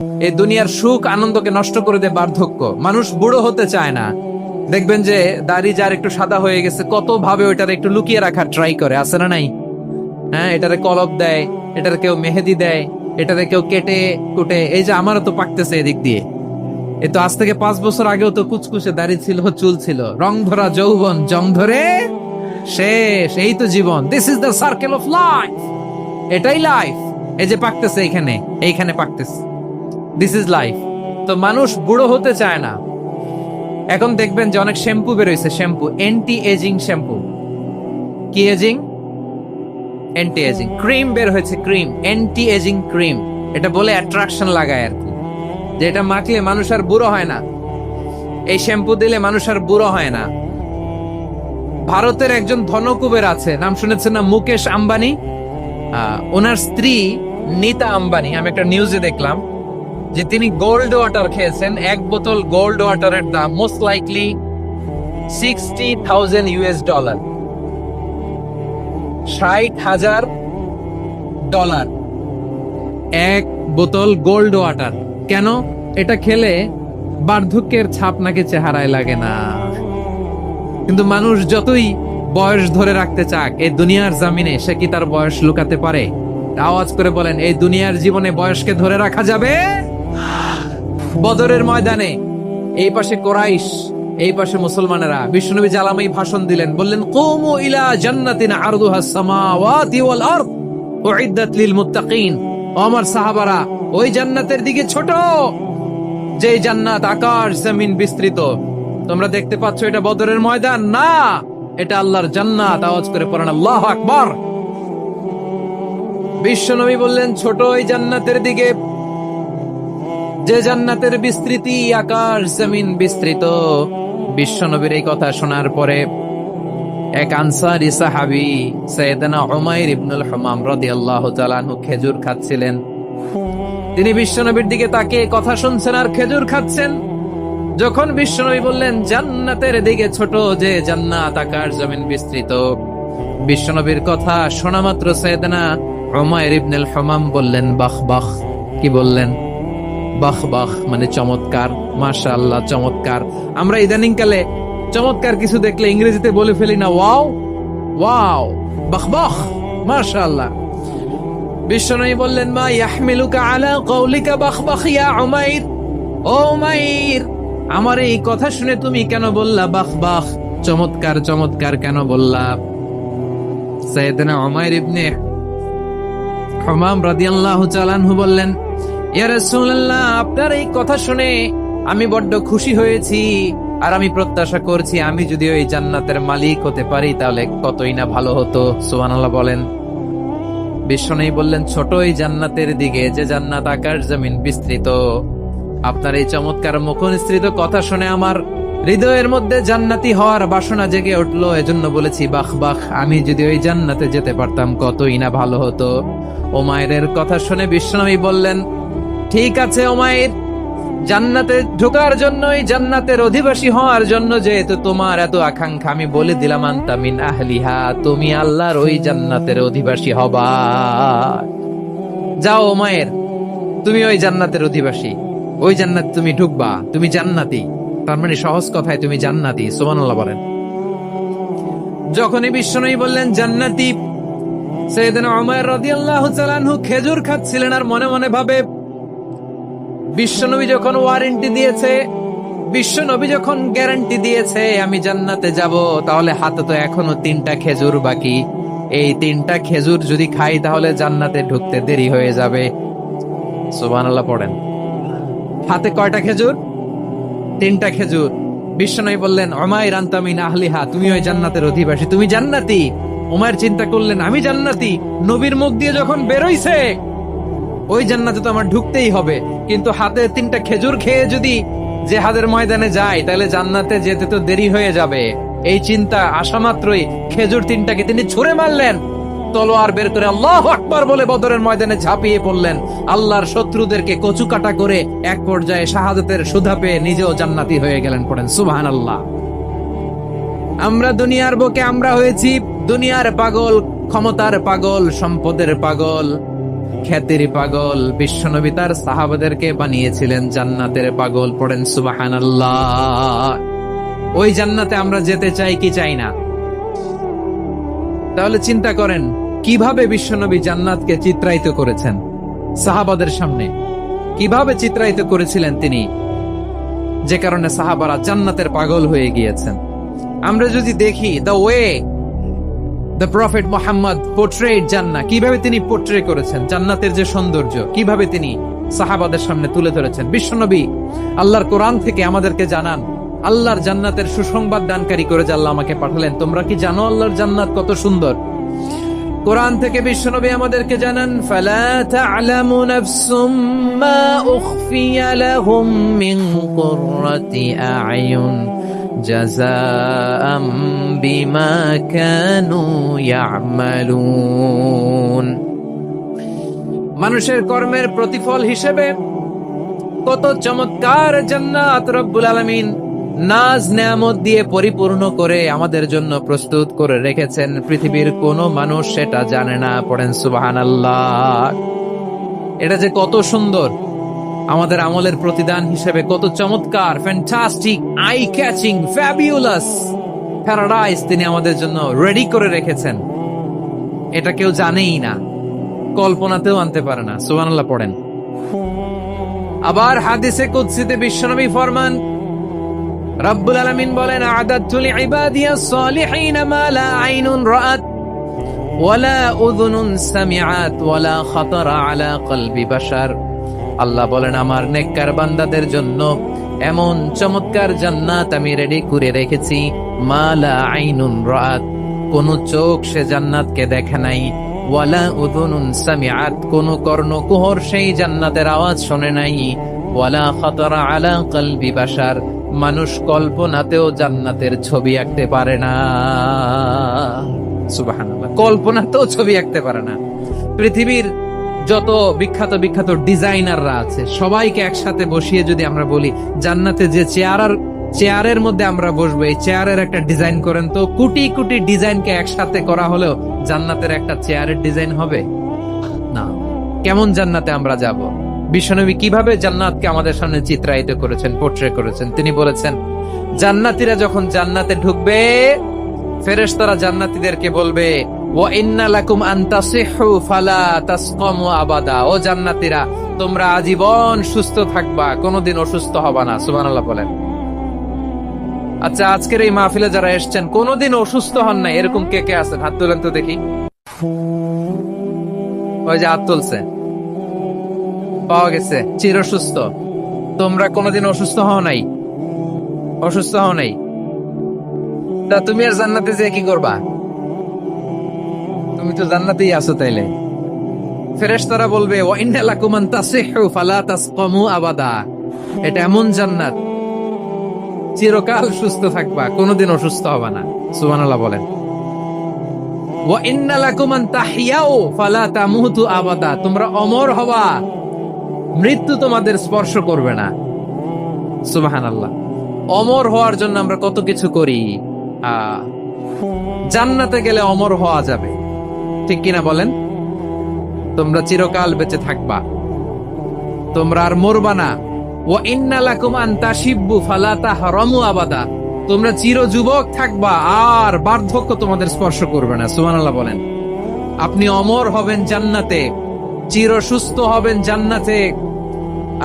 এই দুনিয়ার সুখ আনন্দকে নষ্ট করে দেয় বার্ধক্য। মানুষ বুড়ো হতে চায় না। দেখবেন যে দাড়ি যার একটু সাদা হয়ে গেছে কত ভাবে ওইটার একটু লুকিয়ে রাখার ট্রাই করে, আছে না নাই? হ্যাঁ, এটারে কলপ দেয়, এটারে কেউ মেহেদি দেয়, এটারে কেউ কেটে কুটে। এই যে আমারও তো পাকতেছে এদিক দিয়ে। এ তো আজ থেকে 5 বছর আগেও তো কুচকুচে দাড়ি ছিল, চুল ছিল, রং ধরা যৌবন জং ধরে শেষ। এই তো জীবন। This is the circle of life. এটাই লাইফ। এই যে পাকতেছে এইখানে পাকতেছে। This is life. তো মানুষ বুড়ো হতে চায় না। এখন দেখবেন যে অনেক শ্যাম্পু বেরোইছে, শ্যাম্পু অ্যান্টি এজিং শ্যাম্পু। কি এজিং? Anti ageing. ক্রিম বের হয়েছে, ক্রিম, অ্যান্টি এজিং ক্রিম। এটা বলে অ্যাট্রাকশন লাগায় আর কি, যে এটা মাখলে মানুষ আর বুড়ো হয় না, এই শ্যাম্পু দিলে মানুষ আর বুড়ো হয় না। ভারতের একজন ধনকুবের আছে, নাম শুনেছেন না? মুকেশ আম্বানি। ওনার স্ত্রী নীতা আম্বানি, আমি একটা নিউজে দেখলাম যে তিনি গোল্ড ওয়াটার খেয়েছেন। 1 বোতল গোল্ড ওয়াটারের দাম মোস্ট লাইকলি $60,000, $60,000। 1 বোতল গোল্ড ওয়াটার। কেন? এটা খেলে বার্ধক্যের ছাপ নাকি চেহারায় লাগে না। কিন্তু মানুষ যতই বয়স ধরে রাখতে চাক এই দুনিয়ার জামিনে, সে কি তার বয়স লুকাতে পারে? আওয়াজ করে বলেন, এই দুনিয়ার জীবনে বয়সকে ধরে রাখা যাবে? বদরের ময়দানে এই পাশে কোরাইশ, এই পাশে মুসলমানেরা। বিশ্বনবী জালামাই ভাষণ দিলেন, বললেন, কুমু ইলা জান্নাতিন আরদুহাস সামাওয়াতি ওয়াল আরদ উইদ্দাত লিল মুত্তাকিন। আমার সাহাবারা, ওই জান্নাতের দিকে ছোট, যে জান্নাত আকাশ জমিন বিস্তৃত। তোমরা দেখতে পাচ্ছ এটা বদরের ময়দান না, এটা আল্লাহর জান্নাত। আওয়াজ করে পড়েন আল্লাহু আকবার। বিশ্বনবী বললেন, ছোট ওই জান্নাতের দিকে, যে জান্নাতের বিস্তৃতি আকাশ জমিন বিস্তৃত। বিশ্বনবীর এই কথা শোনার পরে এক আনসারী সাহাবী সাইয়েদনা উমাইর ইবনুল হুমাম রাদিয়াল্লাহু তাআলা আনহু খেজুর খাচ্ছিলেন। তিনি বিশ্বনবীর দিকে তাকিয়ে কথা শুনছেন আর খেজুর খাচ্ছেন। যখন বিশ্বনবী বললেন জান্নাতের দিকে ছোট, যে জান্নাত আকাশ জমিন বিস্তৃত, বিশ্বনবীর কথা শোনা মাত্র সাইয়েদনা উমাইর ইবনুল হুমাম বললেন বাহ বাহ। কি বললেন? বাহ বাহ মানে চমৎকার, মাশাআল্লাহ, চমৎকার। আমরা ইদানিং কালে চমৎকার কিছু দেখলে ইংরেজিতে বলে ফেলি না, ওয়াও ওয়াও, বাহ বাহ, মাশাআল্লাহ। বিশ্বনবী বললেন, মা ইয়াহমিলুকা আলা কওলিকা বাহ বাহ ইয়া উমাইর। ও উমাইর, আমার এই কথা শুনে তুমি কেন বললা বাহ বাহ, চমৎকার চমৎকার কেন বললা? সাইয়েদনা উমাইর ইবনে হুমাম রাদিয়াল্লাহু তাআলা আনহু বললেন, ইয়া রাসূলুল্লাহ, আপনার এই কথা শুনে আমি বড্ড খুশি হয়েছি, আর আমি প্রত্যাশা করছি আমি যদি ওই জান্নাতের মালিক হতে পারি তাহলে কতই না ভালো হতো। সুবহানাল্লাহ বলেন। বিশ্বনবী বললেন, ছোট ওই জান্নাতের দিকে, যে জান্নাত আকাশ জমিন বিস্তৃত। আপনার এই চমৎকার মুখনিসৃত কথা শুনে আমার হৃদয়ের মধ্যে জান্নাতি হওয়ার বাসনা জেগে উঠলো, এজন্য বলেছি বাহ বাহ, আমি যদি ওই জান্নাতে যেতে পারতাম কতই না ভালো হতো। উমাইরের কথা শুনে বিশ্বনবী বললেন, ঠিক আছে উমাইর, জান্নাতে ঢোকার জন্য, এই জান্নাতের অধিবাসী হওয়ার জন্য যেহেতু তোমার এত আকাঙ্ক্ষা, আমি বলে দিলাম আনতা মিন আহলিহা, তুমি আল্লাহর ওই জান্নাতের অধিবাসী হবা। যাও উমাইর, তুমি ওই জান্নাতের অধিবাসী, ওই জান্নাত তুমি ঢুকবা, তুমি জান্নাতি। তার মানে সহজ কথায় তুমি জান্নাতি। সুবহানাল্লাহ বলেন। যখনই বিশ্বনবী বললেন জান্নাতি, সাইয়েদনা উমাইর রাদিয়াল্লাহু তাআলা আনহু খেজুর খাচ্ছিলেন আর মনে মনে ভাবে, বিশ্বনবী যখন ওয়ারেন্টি দিয়েছে, বিশ্বনবী যখন গ্যারান্টি দিয়েছে আমি জান্নাতে যাব, তাহলে হাতে তো এখনো 3টা খেজুর বাকি। এই 3টা খেজুর যদি খাই তাহলে জান্নাতে ঢুকতে দেরি হয়ে যাবে। সুবহানাল্লাহ পড়েন। হাতে কয়টা খেজুর? 3টা খেজুর। বিশ্বনবী বললেন, উমাইর আনতা মিন আহলিহা, তুমি ওই জান্নাতের অধিবাসী, তুমি জান্নাতি। উমাইর চিন্তা করলেন, আমি জান্নাতি, নবীর মুখ দিয়ে যখন বেরোইছে ওই জান্নাতে তো আমার ঢুকতেই হবে, কিন্তু হাতে 3টা খেজুর খেয়ে যদি জিহাদের ময়দানে যায় তাহলে জান্নাতে যেতে তো দেরি হয়ে যাবে। এই চিন্তা আসা মাত্রই খেজুর 3টাকে তিনি ছুঁড়ে মারলেন, তলোয়ার বের করে আল্লাহু আকবার বলে বদরের ময়দানে ঝাঁপিয়ে পড়লেন। আল্লাহর শত্রুদেরকে কচু কাটা করে এক পর্যায়ে শাহাদাতের সুধা পেয়ে নিজেও জান্নাতি হয়ে গেলেন। পড়েন সুবহানাল্লাহ। আমরা দুনিয়ার বুকে আমরা হয়েছি দুনিয়ার পাগল, ক্ষমতার পাগল, সম্পদের পাগল, খ্যাতির পাগল বিশ্বনবী তার সাহাবাদেরকে বানিয়েছিলেন জান্নাতের পাগল। পড়েন সুবহানাল্লাহ। ওই জান্নাতে আমরা যেতে চাই কি চাই না? তাহলে চিন্তা করেন কিভাবে বিশ্বনবী জান্নাতকে চিত্রায়িত করেছেন সাহাবাদের সামনে, কিভাবে চিত্রায়িত করেছিলেন তিনি, যে কারণে সাহাবারা জান্নাতের পাগল হয়ে গিয়েছেন। আমরা যদি দেখি the way the prophet Muhammad portrait জান্নাত, কিভাবে তিনি পোর্ট্রে করেছেন জান্নাতের যে সৌন্দর্য, কিভাবে তিনি সাহাবাদের সামনে তুলে ধরেছেন। বিশ্বনবী আল্লাহর কোরআন থেকে আমাদেরকে জানান আল্লাহর জান্নাতের সুসংবাদ দানকারী করে যে আল্লাহ আমাকে পাঠালেন। তোমরা কি জানো আল্লাহর জান্নাত কত সুন্দর? কোরআন থেকে বিশ্বনবী আমাদেরকে জানান ফালা তা'লামু নাফসুম মা উখফিয়া লাহুম মিন কুররাতি আ'য়ুন জাযাআম বিমা কানু ইয়া'মালুন। মানুষের কর্মের প্রতিফল হিসেবে কত চমৎকার জান্নাত রব্বুল আলামিন নাজ নেয়ামত দিয়ে পরিপূর্ণ করে আমাদের জন্য প্রস্তুত করে রেখেছেন। পৃথিবীর কোনো মানুষ সেটা জানে না। পড়েন সুবহানাল্লাহ। এটা যে কত সুন্দর, আমাদের আমলের প্রতিদান হিসেবে কত চমৎকার, fantastic, eye catching, fabulous paradise তিনি আমাদের জন্য রেডি করে রেখেছেন। এটা কেউ জানেই না, কল্পনাতেও আনতে পারে না। সুবহানাল্লাহ পড়েন। আবার হাদিসে কুদসিতে বিশ্বনবী ফরমান, রব্বুল আলামিন বলেন আ'দাতু লিইবাদিয়াস সালিহিন মা লা আইনুন রাআত ওয়ালা উযুনুন সামিআত ওয়ালা খাতারা আলা কলবি বাশার। আল্লাহ বলেন আমার নেককার বান্দাদের জন্য এমন চমৎকার জান্নাত আমি রেডি করে রেখেছি, মা লা আইনুন রাআত, কোন চোখ সে জান্নাতকে দেখে নাই, ওয়ালা উযুনুন সামিআত, কোন কর্ণকুহর সেই জান্নাতের আওয়াজ শোনে নাই, ওয়ালা খাতারা আলা কলবি বাশার, মানুষ কল্পনাতেও জান্নাতের ছবি আঁকতে পারে না। সুবহানাল্লাহ, কল্পনাতেও ছবি আঁকতে পারে না। পৃথিবীর যত বিখ্যাত বিখ্যাত ডিজাইনাররা আছে সবাইকে একসাথে বসিয়ে যদি আমরা বলি জান্নাতে যে চেয়ারের মধ্যে আমরা বসবো, এই চেয়ারের একটা ডিজাইন করেন তো, কোটি কোটি ডিজাইনকে একসাথে করা হলেও জান্নাতের একটা চেয়ারের ডিজাইন হবে না। কেমন জান্নাতে আমরা যাব? বিশ্বনবী কিভাবে জান্নাতকে আমাদের সামনে চিত্রায়িত করেছেন, পোর্ট্রে করেছেন। তিনি বলেছেন জান্নাতীরা যখন জান্নাতে ঢুকবে ফেরেশতারা জান্নাতীদেরকে বলবে ওয়া ইন্না লাকুম আন তাসিহু ফালা তাসকামু আবাদা, ও জান্নাতীরা তোমরা আজীবন সুস্থ থাকবা, কোনোদিন অসুস্থ হবা না। সুবহানাল্লাহ বলেন। আচ্ছা, আজকের এই মাহফিলে যারা এসেছেন কোনোদিন অসুস্থ হন না এরকম কে কে আছেন? হাত তোলেন তো দেখি। ওই যে হাত তুলছে, পাওয়া গেছে, চির সুস্থ। তোমরা কোনোদিন অসুস্থ হও নাই? অসুস্থ হও নাই? তা তুমি আর জান্নাতে যে কি করবা? তুমি তো জান্নাতেই আছো। তাইলে ফেরেশতারা বলবে ওয়া ইন্না লাকুম আন তাসিহু ফালা তাসকামু আবাদা, এটা এমন জান্নাত চিরকাল সুস্থ থাকবা, কোনোদিন অসুস্থ হবা না। সুবহানাল্লাহ বলেন। ওয়া ইন্না লাকুম আন তাহইয়াউ ফালা তামুতু আবাদা, তোমরা অমর হবা, মৃত্যু তোমাদের স্পর্শ করবে না। সুবহানাল্লাহ। অমর হওয়ার জন্য আমরা কত কিছু করি। জান্নাতে গেলে অমর হওয়া যাবে, ঠিক কিনা বলেন? তোমরা চিরকাল বেঁচে থাকবা, তোমরা আর মরবা না। ওয়া ইন্না লাকুম আন তাশিব্বু ফালা তাহরামু আবাদা, তোমরা চির যুবক থাকবা, আর বার্ধক্য তোমাদের স্পর্শ করবে না। সুবহানাল্লাহ বলেন। আপনি অমর হবেন জান্নাতে, চির সুস্থ হবেন জান্নাতে।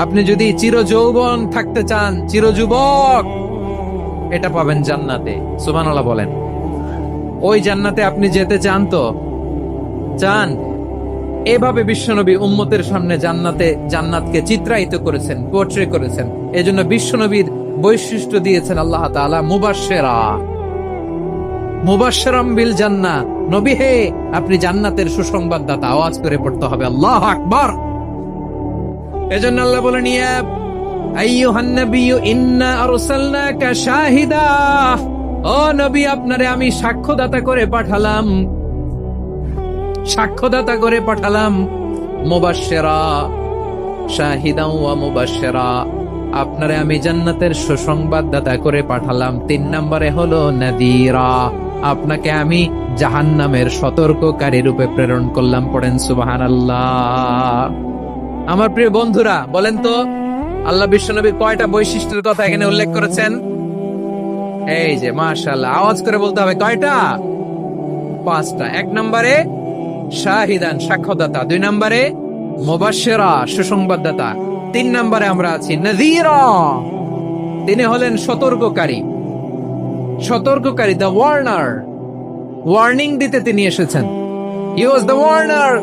আপনি যদি চির যৌবন থাকতে চান, চির যুবক, এটা পাবেন জান্নাতে। সুবহানাল্লাহ বলেন। ওই জান্নাতে আপনি যেতে চান তো? চান? এভাবে বিশ্বনবী উম্মতের সামনে জান্নাতকে চিত্রায়িত করেছেন, পোর্ট্রে করেছেন। এজন্য বিশ্বনবীর বৈশিষ্ট্য দিয়েছেন আল্লাহ তাআলা মুবাশশিরাম বিল জান্নাহ। নবী হে, আপনি জান্নাতের সুসংবাদদাতা। আওয়াজ করে পড়তে হবে আল্লাহু আকবার। এজন্য আল্লাহ বলেন ইয়া আইয়ুহান নাবিয়্যু ইন্না আরসালনাকা শাহিদা, ও নবী আপনারে আমি সাক্ষ্যদাতা করে পাঠালাম, সাক্ষ্যদাতা করে পাঠালাম। মুবাশশিরা, শাহিদাও ওয়া মুবাশশিরা, আপনারে আমি জান্নাতের সুসংবাদদাতা করে পাঠালাম। 3 নম্বরে হলো নাযীরা, আপনাকে আমি জাহান্নামের সতর্ককারী রূপে প্রেরণ করলাম। পড়েন সুবহানাল্লাহ। আমার প্রিয় বন্ধুরা, বলেন তো আল্লাহ বিশ্বনবীর কয়টা বৈশিষ্ট্যের কথা এখানে উল্লেখ করেছেন? এই যে মাশাআল্লাহ, আওয়াজ করে বলতে হবে কয়টা? 5টা। 1 নম্বরে শাহিদান, সাক্ষ্যদাতা। 2 নম্বরে মুবাশশিরা, সুসংবাদদাতা। 3 নম্বরে আমরা আছি নাযীরা, তিনি হলেন সতর্ককারী। সতর্ককারী, দ্য ওয়ার্নার, ওয়ার্নিং দিতে তিনি এসেছেন। হি ওয়াজ দ্য ওয়ার্নার,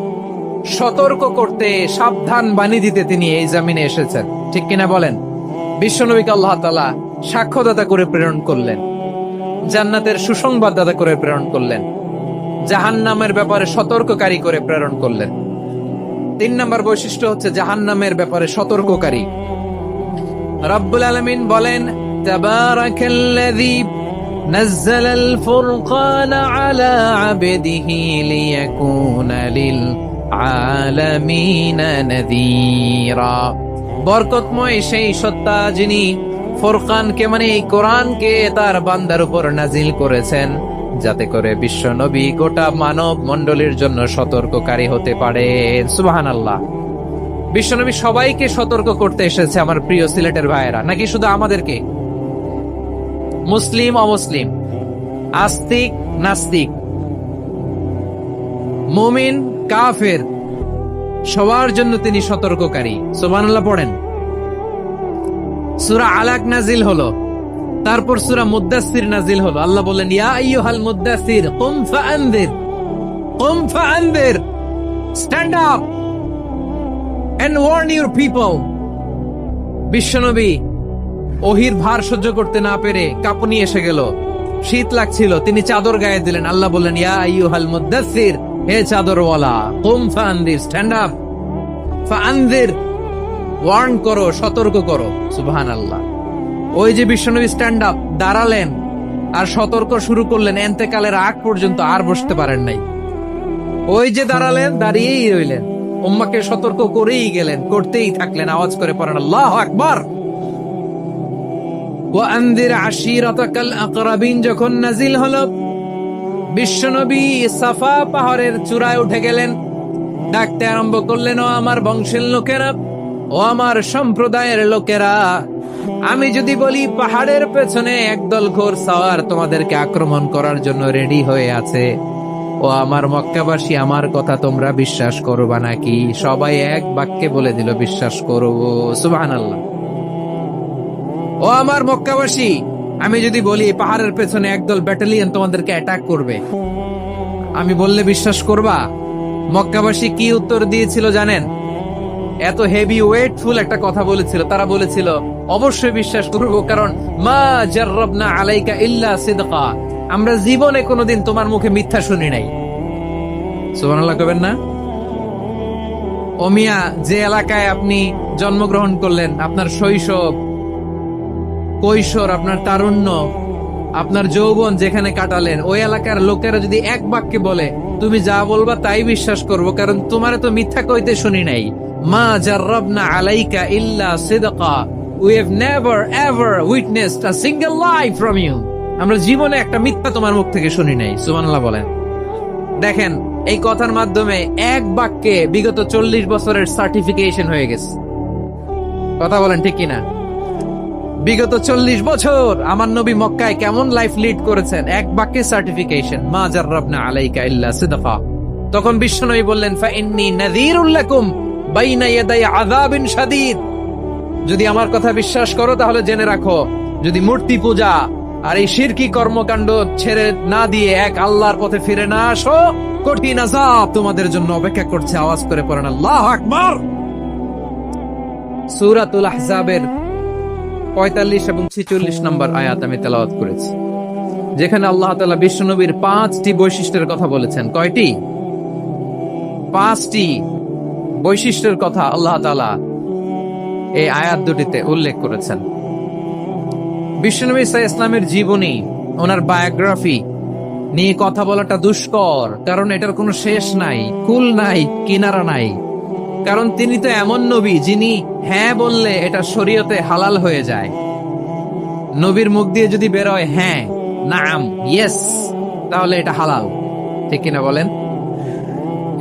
সতর্ক করতে, সাবধান বাণী দিতে তিনি এই জমিনে এসেছেন। ঠিক কিনা বলেন? বিশ্বনবীকে আল্লাহ তাআলা সাক্ষ্যদাতা করে প্রেরণ করলেন, জান্নাতের সুসংবাদদাতা করে প্রেরণ করলেন, জাহান্নামের ব্যাপারে সতর্ককারী করে প্রেরণ করলেন। 3 নম্বর বৈশিষ্ট্য হচ্ছে জাহান্নামের ব্যাপারে সতর্ককারী। রব্বুল আলামিন বলেন, তাবারাকাল্লাযী নাযালাল ফুরকানা আলা আবদিহি লিয়াকুনা লিল আলামিনা নাযীরা। বরকতময় সেই সত্তা যিনি ফুরকানকে মানে এই কোরআনকে তার বান্দার উপর নাজিল করেছেন, যাতে করে বিশ্ব নবী গোটা মানব মণ্ডলীর জন্য সতর্ককারী হতে পারে। সুবহানাল্লাহ। বিশ্বনবী সবাইকে সতর্ক করতে এসেছে আমার প্রিয় সিলেটের ভাইয়েরা, নাকি শুধু আমাদেরকে? মুসলিম অমুসলিম, আস্তিক নাস্তিক, মুমিন কাফের, সবার জন্য তিনি সতর্ককারী। সুবহানাল্লাহ পড়েন। সূরা আলাক নাজিল হলো, তারপর সূরা মুদ্দাসসির নাজিল হলো। আল্লাহ বলেন, ইয়া আইয়ুহাল মুদ্দাসসির কুম ফাআনদির, কুম ফাআনদির, stand up and warn your people. বিশ্বনবী ওহির ভার সহ্য করতে না পেরে কাঁপুনি এসে গেল, শীত লাগছিল, তিনি চাদর গায়ে দিলেন। আল্লাহ বললেন, ইয়া আইয়ুহাল মুদ্দাসসির, হে চাদরওয়ালা, কুম ফাআনদির, স্ট্যান্ড আপ, ফাআনদির, ওয়ার্ন করো, সতর্ক করো। সুবহানাল্লাহ। ওই যে বিশ্বনবী স্ট্যান্ড আপ, দাঁড়ালেন আর সতর্ক শুরু করলেন, এন্তেকালের আগ পর্যন্ত আর বসতে পারেন নাই। ওই যে দাঁড়ালেন, দাঁড়িয়েই রইলেন, উম্মাকে সতর্ক করেই গেলেন, করতেই থাকলেন। আওয়াজ করে পড়েন আল্লাহু আকবার। ওয়া আনদির আশিরাতাকাল আকরাবিন যখন নাজিল হলো, বিশ্বনবী সাফা পাহাড়ের চূড়ায় উঠে গেলেন, ডাকতে আরম্ভ করলেন, ও আমার বংশের লোকেরা, ও আমার সম্প্রদায়ের লোকেরা, আমি যদি বলি পাহাড়ের পেছনে একদল ঘোড়সাওয়ার তোমাদেরকে আক্রমণ করার জন্য রেডি হয়ে আছে, ও আমার মক্কাবাসী, আমার কথা তোমরা বিশ্বাস করবা নাকি? সবাই এক বাক্যে বলে দিল, বিশ্বাস করব। সুবহানাল্লাহ। ও আমার মক্কাবাসী, আমি যদি বলি পাহাড়ের পেছনে একদল ব্যাটালিয়ন তোমাদেরকে অ্যাটাক করবে, আমি বললে বিশ্বাস করবা? মক্কাবাসী কি উত্তর দিয়েছিল জানেন? এত হেভি ওয়েটফুল একটা কথা বলেছিল। তারা বলেছিল, অবশ্যই বিশ্বাস করব, কারণ মা জাররাবনা আলাইকা ইল্লা সিদকা, আমরা জীবনে কোনোদিন তোমার মুখে মিথ্যা শুনি নাই। সুবহানাল্লাহ কবেন না? ও মিয়া, যে এলাকায় আপনি জন্মগ্রহণ করলেন, আপনার শৈশব, কৈশোর, আপনার তারুণ্য, আপনার যৌবন যেখানে কাটালেন, ওই এলাকার লোকেরা যদি এক বাক্যে বলে তুমি যা বলবা তাই বিশ্বাস করব, কারণ তোমারে তো মিথ্যা কইতে শুনি নাই। মা জাররাবনা আলাইকা ইল্লা সিদকা, we have never ever witnessed a single lie from you, আমরা জীবনে একটা মিথ্যা তোমার মুখ থেকে শুনি নাই। সুবহানাল্লাহ বলেন। দেখেন, এই কথার মাধ্যমে এক বাক্যে বিগত 40 বছরের সার্টিফিকেশন হয়ে গেছে। কথা বলেন ঠিক কিনা? বিগত 40 বছর আমার নবী মক্কায় কেমন লাইফ লিড করেছেন, এক বাক্যে সার্টিফিকেশন, মা জাররাবনা আলাইকা ইল্লা সিদকা। তখন বিশ্বনবী বললেন, ফাইন্নী নাযীরুল লাকুম বাইনা ইয়াদাই আযাবিন শাদীদ, যদি আমার কথা বিশ্বাস করো তাহলে জেনে রাখো, যদি মূর্তি পূজা আর এই শিরকি কর্মকাণ্ড ছেড়ে না দিয়ে এক আল্লাহর পথে ফিরে না আসো, কঠিন আযাব তোমাদের জন্য অপেক্ষা করছে। আওয়াজ করে পড়েন আল্লাহু আকবার। সূরাতুল আহজাবের 45 এবং 46 নম্বর আয়াত আমি তেলাওয়াত করেছি, যেখানে আল্লাহ তাআলা বিশ্বনবীর 5টি বৈশিষ্ট্যের কথা বলেছেন। কয়টি? 5টি বৈশিষ্ট্যের কথা আল্লাহ তাআলা এই আয়াত দুটিতে উল্লেখ করেছেন। বিশ্বনবী সাল্লাল্লাহু আলাইহি ইসলামের জীবনী, ওনার বায়োগ্রাফি নিয়ে কথা বলাটা দুষ্কর, কারণ এটার কোনো শেষ নাই, কুল নাই, কিনারা নাই। কারণ তিনি তো এমন নবী যিনি হ্যাঁ বললে এটা শরীয়তে হালাল হয়ে যায়। নবীর মুখ দিয়ে যদি বেরোয় হ্যাঁ, নাম, ইয়েস, তাহলে এটা হালাল, ঠিক কিনা বলেন?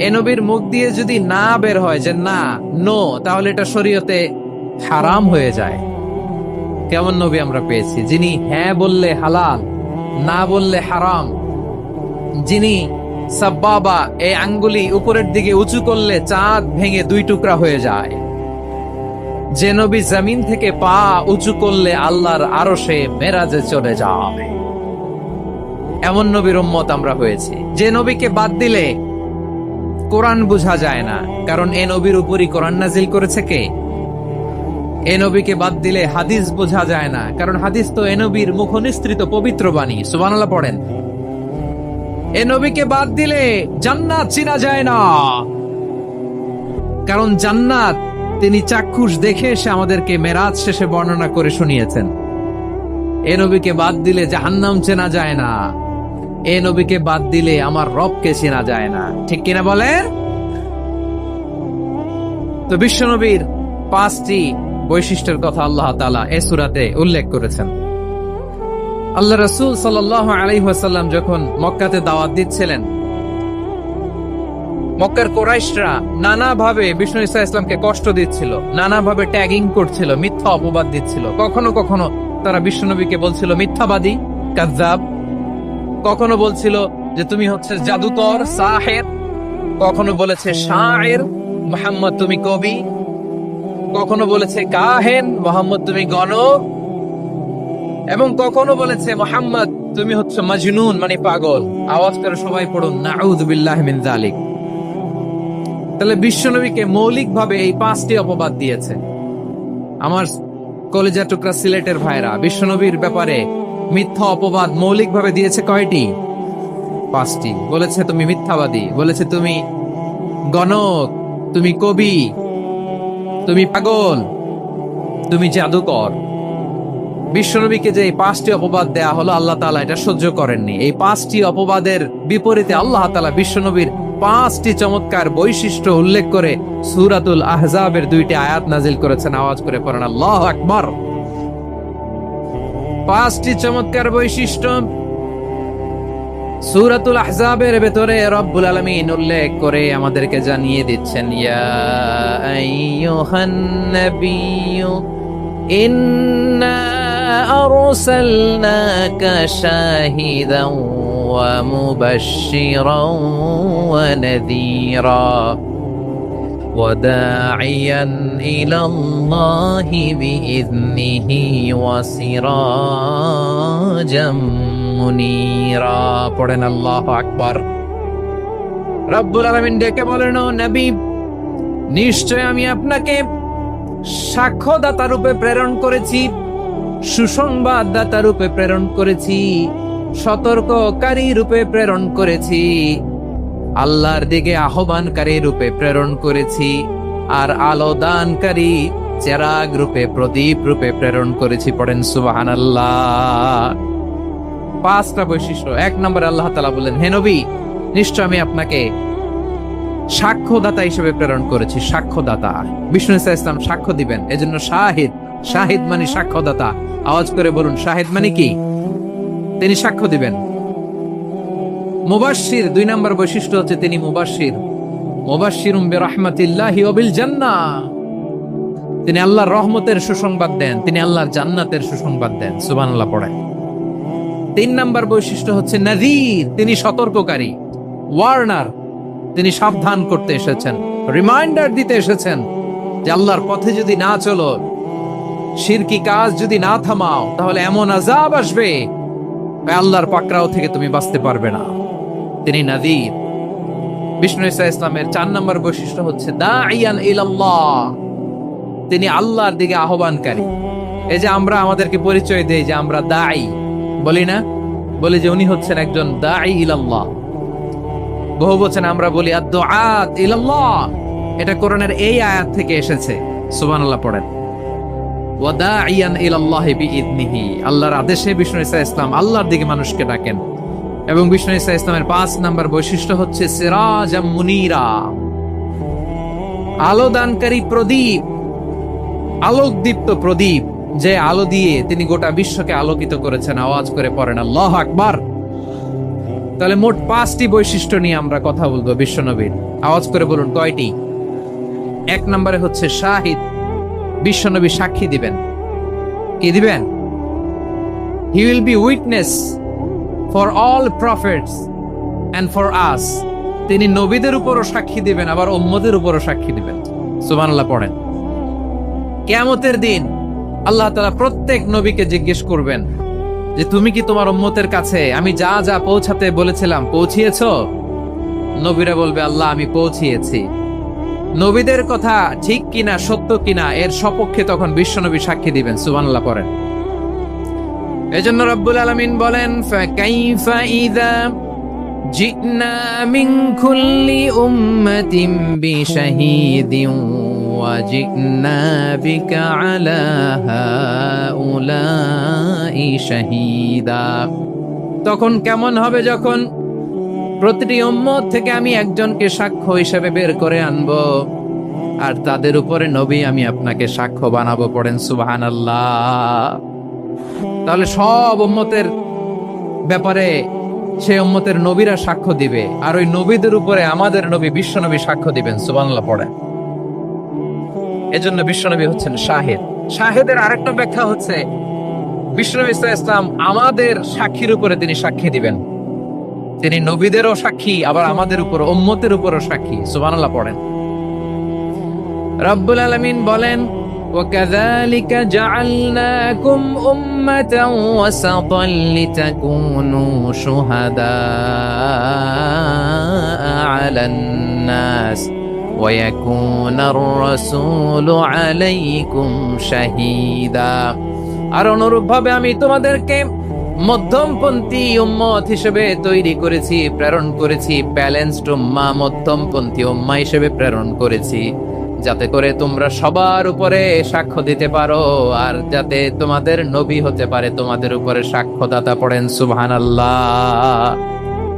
এ নবীর মুখ দিয়ে যদি না বের হয় যে না, নো, তাহলে এটা শরীয়তে হারাম হয়ে যায়। কেমন নবী আমরা পেয়েছি, যিনি হ্যাঁ বললে হালাল, না বললে হারাম, যিনি সাব্বাবা, এই আঙ্গুলি উপরের দিকে উঁচু করলে চাঁদ ভেঙে 2 টুকরা হয়ে যায়, যে নবী জমিন থেকে পা উঁচু করলে আল্লাহর আরশে মেরাজে চলে যায়, এমন নবীর উম্মত আমরা হয়েছি। যে নবীকে বাদ দিলে কোরআন বোঝা যায় না, কারণ এ নবীর উপরই কোরআন নাজিল করেছে কে? এ নবীকে বাদ দিলে হাদিস বোঝা যায় না, কারণ হাদিস তো এ নবীর মুখনিসৃত পবিত্র বাণী। সুবহানাল্লাহ পড়েন। এ নবীকে বাদ দিলে জান্নাত চিনা যায় না, কারণ জান্নাত তিনি চাক্ষুষ দেখে এসে আমাদেরকে মেরাজ শেষে বর্ণনা করে শুনিয়েছেন। এ নবীকে বাদ দিলে জাহান্নাম চেনা যায় না, এ নবীকে বাদ দিলে আমার রবকে চেনা যায় না, ঠিক কিনা বলেন? তো বিশ্ব নবীর 5টি বৈশিষ্ট্যের কথা আল্লাহ তাআলা এই সূরাতে উল্লেখ করেছেন। আল্লাহ রাসূল সাল্লাল্লাহু আলাইহি ওয়াসাল্লাম যখন মক্কাতে দাওয়াত দিচ্ছিলেন, মক্কার কুরাইশরা নানাভাবে বিষ্ণু ঈসা ইসলামকে কষ্ট দিচ্ছিল, নানাভাবে ট্যাগিং করছিল, মিথ্যা অপবাদ দিচ্ছিল। কখনো কখনো তারা বিশ্বনবীকে বলছিল মিথ্যাবাদী, কাযযাব। কখনো বলছিল যে তুমি হচ্ছে জাদুকর, সাহের। কখনো বলেছে শায়ের, মুহাম্মদ তুমি কবি। কখনো বলেছে কাহেন, মুহাম্মদ তুমি গণক। এবং কখনো বলেছে মুহাম্মদ তুমি হচ্ছে মাজনুন, মানে পাগল। আওয়াজ করে সবাই পড়ুন নাউযু বিল্লাহি মিন যালিক। তাহলে বিশ্বনবীকে মৌলিকভাবে এই 5টি অপবাদ দিয়েছে। আমার কলেজা টুকরা সিলেটের ভাইরা, বিশ্বনবীর ব্যাপারে মিথ্যা অপবাদ মৌলিকভাবে দিয়েছে কয়টি? 5টি। বলেছে তুমি মিথ্যাবাদী, বলেছে তুমি গণক, তুমি কবি, তুমি পাগল, তুমি জাদুকর। বিশ্বনবীকে যে এই 5টি অপবাদ দেয়া হলো, আল্লাহ তাআলা এটা সহ্য করেননি। এই 5টি অপবাদের বিপরীতে আল্লাহ তাআলা বিশ্বনবীর 5টি চমৎকার বৈশিষ্ট্য উল্লেখ করে সূরাতুল আহজাবের 2টি আয়াত নাজিল করেছেন। আওয়াজ করে পড়েন আল্লাহু আকবার। 5টি চমৎকার বৈশিষ্ট্য সূরাতুল আহজাবের ভেতরে রব্বুল আলামিন উল্লেখ করে আমাদেরকে জানিয়ে দিচ্ছেন, ইয়া আইয়ুহান নাবিয়্যু ইন্না আরসালনাকা শাহিদান ওয়া মুবাশশিরান ওয়া নাযীরা ওয়া দাঈয়ান ইলাল্লাহি বিইذনিহি ওয়া সিরাজাম মুনীরা। পড়েন আল্লাহু আকবার। রব্বুল আলামিন ডেকে বলেন, ও নবী, নিশ্চয় আমি আপনাকে সাক্ষ্যদাতা রূপে প্রেরণ করেছি, সুসংবাদদাতা রূপে প্রেরণ করেছি, সতর্ককারী রূপে প্রেরণ করেছি, আল্লাহর দিকে আহ্বানকারী রূপে প্রেরণ করেছি, আর আলো দানকারী চেরাগ রূপে, প্রদীপ রূপে প্রেরণ করেছি। পড়েন সুবহানাল্লাহ। 5টা বৈশিষ্ট্য। 1 নম্বরে আল্লাহ তাআলা বললেন, হে নবী, নিশ্চয় আমি আপনাকে সাক্ষ্যদাতা হিসেবে প্রেরণ করেছি। সাক্ষ্যদাতা, বিষ্ণু ঈসা ইসলাম সাক্ষ্য দিবেন, এজন্য শাহিদ। শাহিদ মানে সাক্ষ্যদাতা। আওয়াজ করে বলুন, শাহিদ মানে কি? তিনি সাক্ষ্য দিবেন। মুবাশশির, 2 নম্বর বৈশিষ্ট্য হচ্ছে তিনি মুবাশশির। মুবাশশিরুম বিরাহমাতিল্লাহি ওয়া বিল জান্নাহ। তিনি আল্লাহর রহমতের সুসংবাদ দেন, তিনি আল্লাহর জান্নাতের সুসংবাদ দেন। সুবহানাল্লাহ পড়েন। 3 নম্বর বৈশিষ্ট্য হচ্ছে নাযীর, তিনি সতর্ককারী, ওয়ার্নার। তিনি সাবধান করতে এসেছেন, রিমাইন্ডার দিতে এসেছেন যে আল্লাহর পথে যদি না চলো, শিরকি কাজ যদি না থামাও, তাহলে এমন আযাব আসবে আল্লাহর পাকড়াও থেকে তুমি বাঁচতে পারবে না। তিনি নাযীর। বিষ্ণু ঈসা ইসলামের 4 নম্বর বৈশিষ্ট্য হচ্ছে দাঈয়ান ইলাল্লাহ, তিনি আল্লাহর দিকে আহ্বানকারী। এই যে আমরা আমাদেরকে পরিচয় দেই যে আমরা দাঈ, বলি না? বলি যে উনি হচ্ছেন একজন দাঈ ইলাল্লাহ। বহু বচনে আমরা বলি আদ-দুআত ইলাল্লাহ। এটা কোরআনের এই আয়াত থেকে এসেছে। সুবহানাল্লাহ পড়েন। ওয়া দাঈয়ান ইলাল্লাহি বিইذনিহি, আল্লাহর আদেশে বিষ্ণু ঈসা ইসলাম আল্লাহর দিকে মানুষকে ডাকেন। এবং বিষ্ণু ঈসা ইসলামের 5 নম্বর বৈশিষ্ট্য হচ্ছে সিরাজাম মুনীরা, আলো দানকারী প্রদীপ, আলোকদীপ্ত প্রদীপ, যে আলো দিয়ে তিনি গোটা বিশ্বকে আলোকিত করেছেন। আওয়াজ করে পড়েন আল্লাহু আকবার। তাহলে মোট 5টি বৈশিষ্ট্য নিয়ে আমরা কথা বলবো বিশ্বনবীর। আওয়াজ করে বলুন কয়টি? 1 নম্বরে হচ্ছে শাহিদ, বিশ্বনবী সাক্ষী দিবেন। কি দিবেন? He will be witness for all prophets and for us. তিনি নবীদের উপরও সাক্ষী দিবেন, আবার উম্মতের উপরও সাক্ষী দিবেন। সুবহানাল্লাহ পড়েন। কিয়ামতের দিন আল্লাহ তাআলা প্রত্যেক নবীকে জিজ্ঞেস করবেন যে তুমি কি তোমার উম্মতের কাছে আমি যা যা পৌঁছাতে বলেছিলাম পৌঁছিয়েছো? নবীরা বলবে আল্লাহ আমি পৌঁছিয়েছি। নবীদের কথা ঠিক কিনা সত্য কিনা এর সপক্ষে তখন বিশ্বনবী সাক্ষী দিবেন। সুবহানাল্লাহ পড়েন। এজন্য রব্বুল আলামিন বলেন ফাকাইফা ইযা জিনা মিন কুল্লি উম্মাতিন বিশাহীদিন ওয়া জিনা বিকা আলা হাউলাই শাহীদা। তখন কেমন হবে যখন প্রতিটি উম্মত থেকে আমি একজনকে সাক্ষ্য হিসেবে বের করে আনবো, আর তাদের উপরে নবী আমি আপনাকে সাক্ষ্য বানাবো। পড়েন সুবহানাল্লাহ। তাহলে সব উম্মতের ব্যাপারে সেই উম্মতের নবীরা সাক্ষ্য দিবে, আর ওই নবীদের উপরে আমাদের নবী বিশ্বনবী সাক্ষ্য দিবেন। সুবহানাল্লাহ পড়েন। এজন্য বিশ্বনবী হচ্ছেন শাহিদ। শাহিদের আরেকটা ব্যাখ্যা হচ্ছে বিশ্বনবী সাল্লাল্লাহু আলাইহি ওয়াসাল্লাম আমাদের সাক্ষীর উপরে তিনি সাক্ষী দিবেন। তিনি নবীদেরও সাক্ষী, আবার আমাদের উপর উম্মতের উপরও সাক্ষী। সুবহানাল্লাহ পড়েন। রব্বুল আলামিন বলেন وَكَذَلِكَ جَعَلْنَاكُمْ أُمَّةً وَسَطًا لِتَكُونُوا شُهَدَاءَ عَلَى النَّاسِ وَيَكُونَ الرَّسُولُ عَلَيْكُمْ شَهِيدًا। আর অনুরূপভাবে আমি তোমাদেরকে মধ্যমপন্থী উম্মত হিসেবে তৈরি করেছি, প্রেরণ করেছি। ব্যালেন্সড উম্মাহ, মধ্যমপন্থী উম্মাহ হিসেবে প্রেরণ করেছি, যাতে করে তোমরা সবার উপরে সাক্ষ্য দিতে পারো, আর যাতে তোমাদের নবী হতে পারে তোমাদের উপরে সাক্ষ্যদাতা। পড়েন সুবহানাল্লাহ।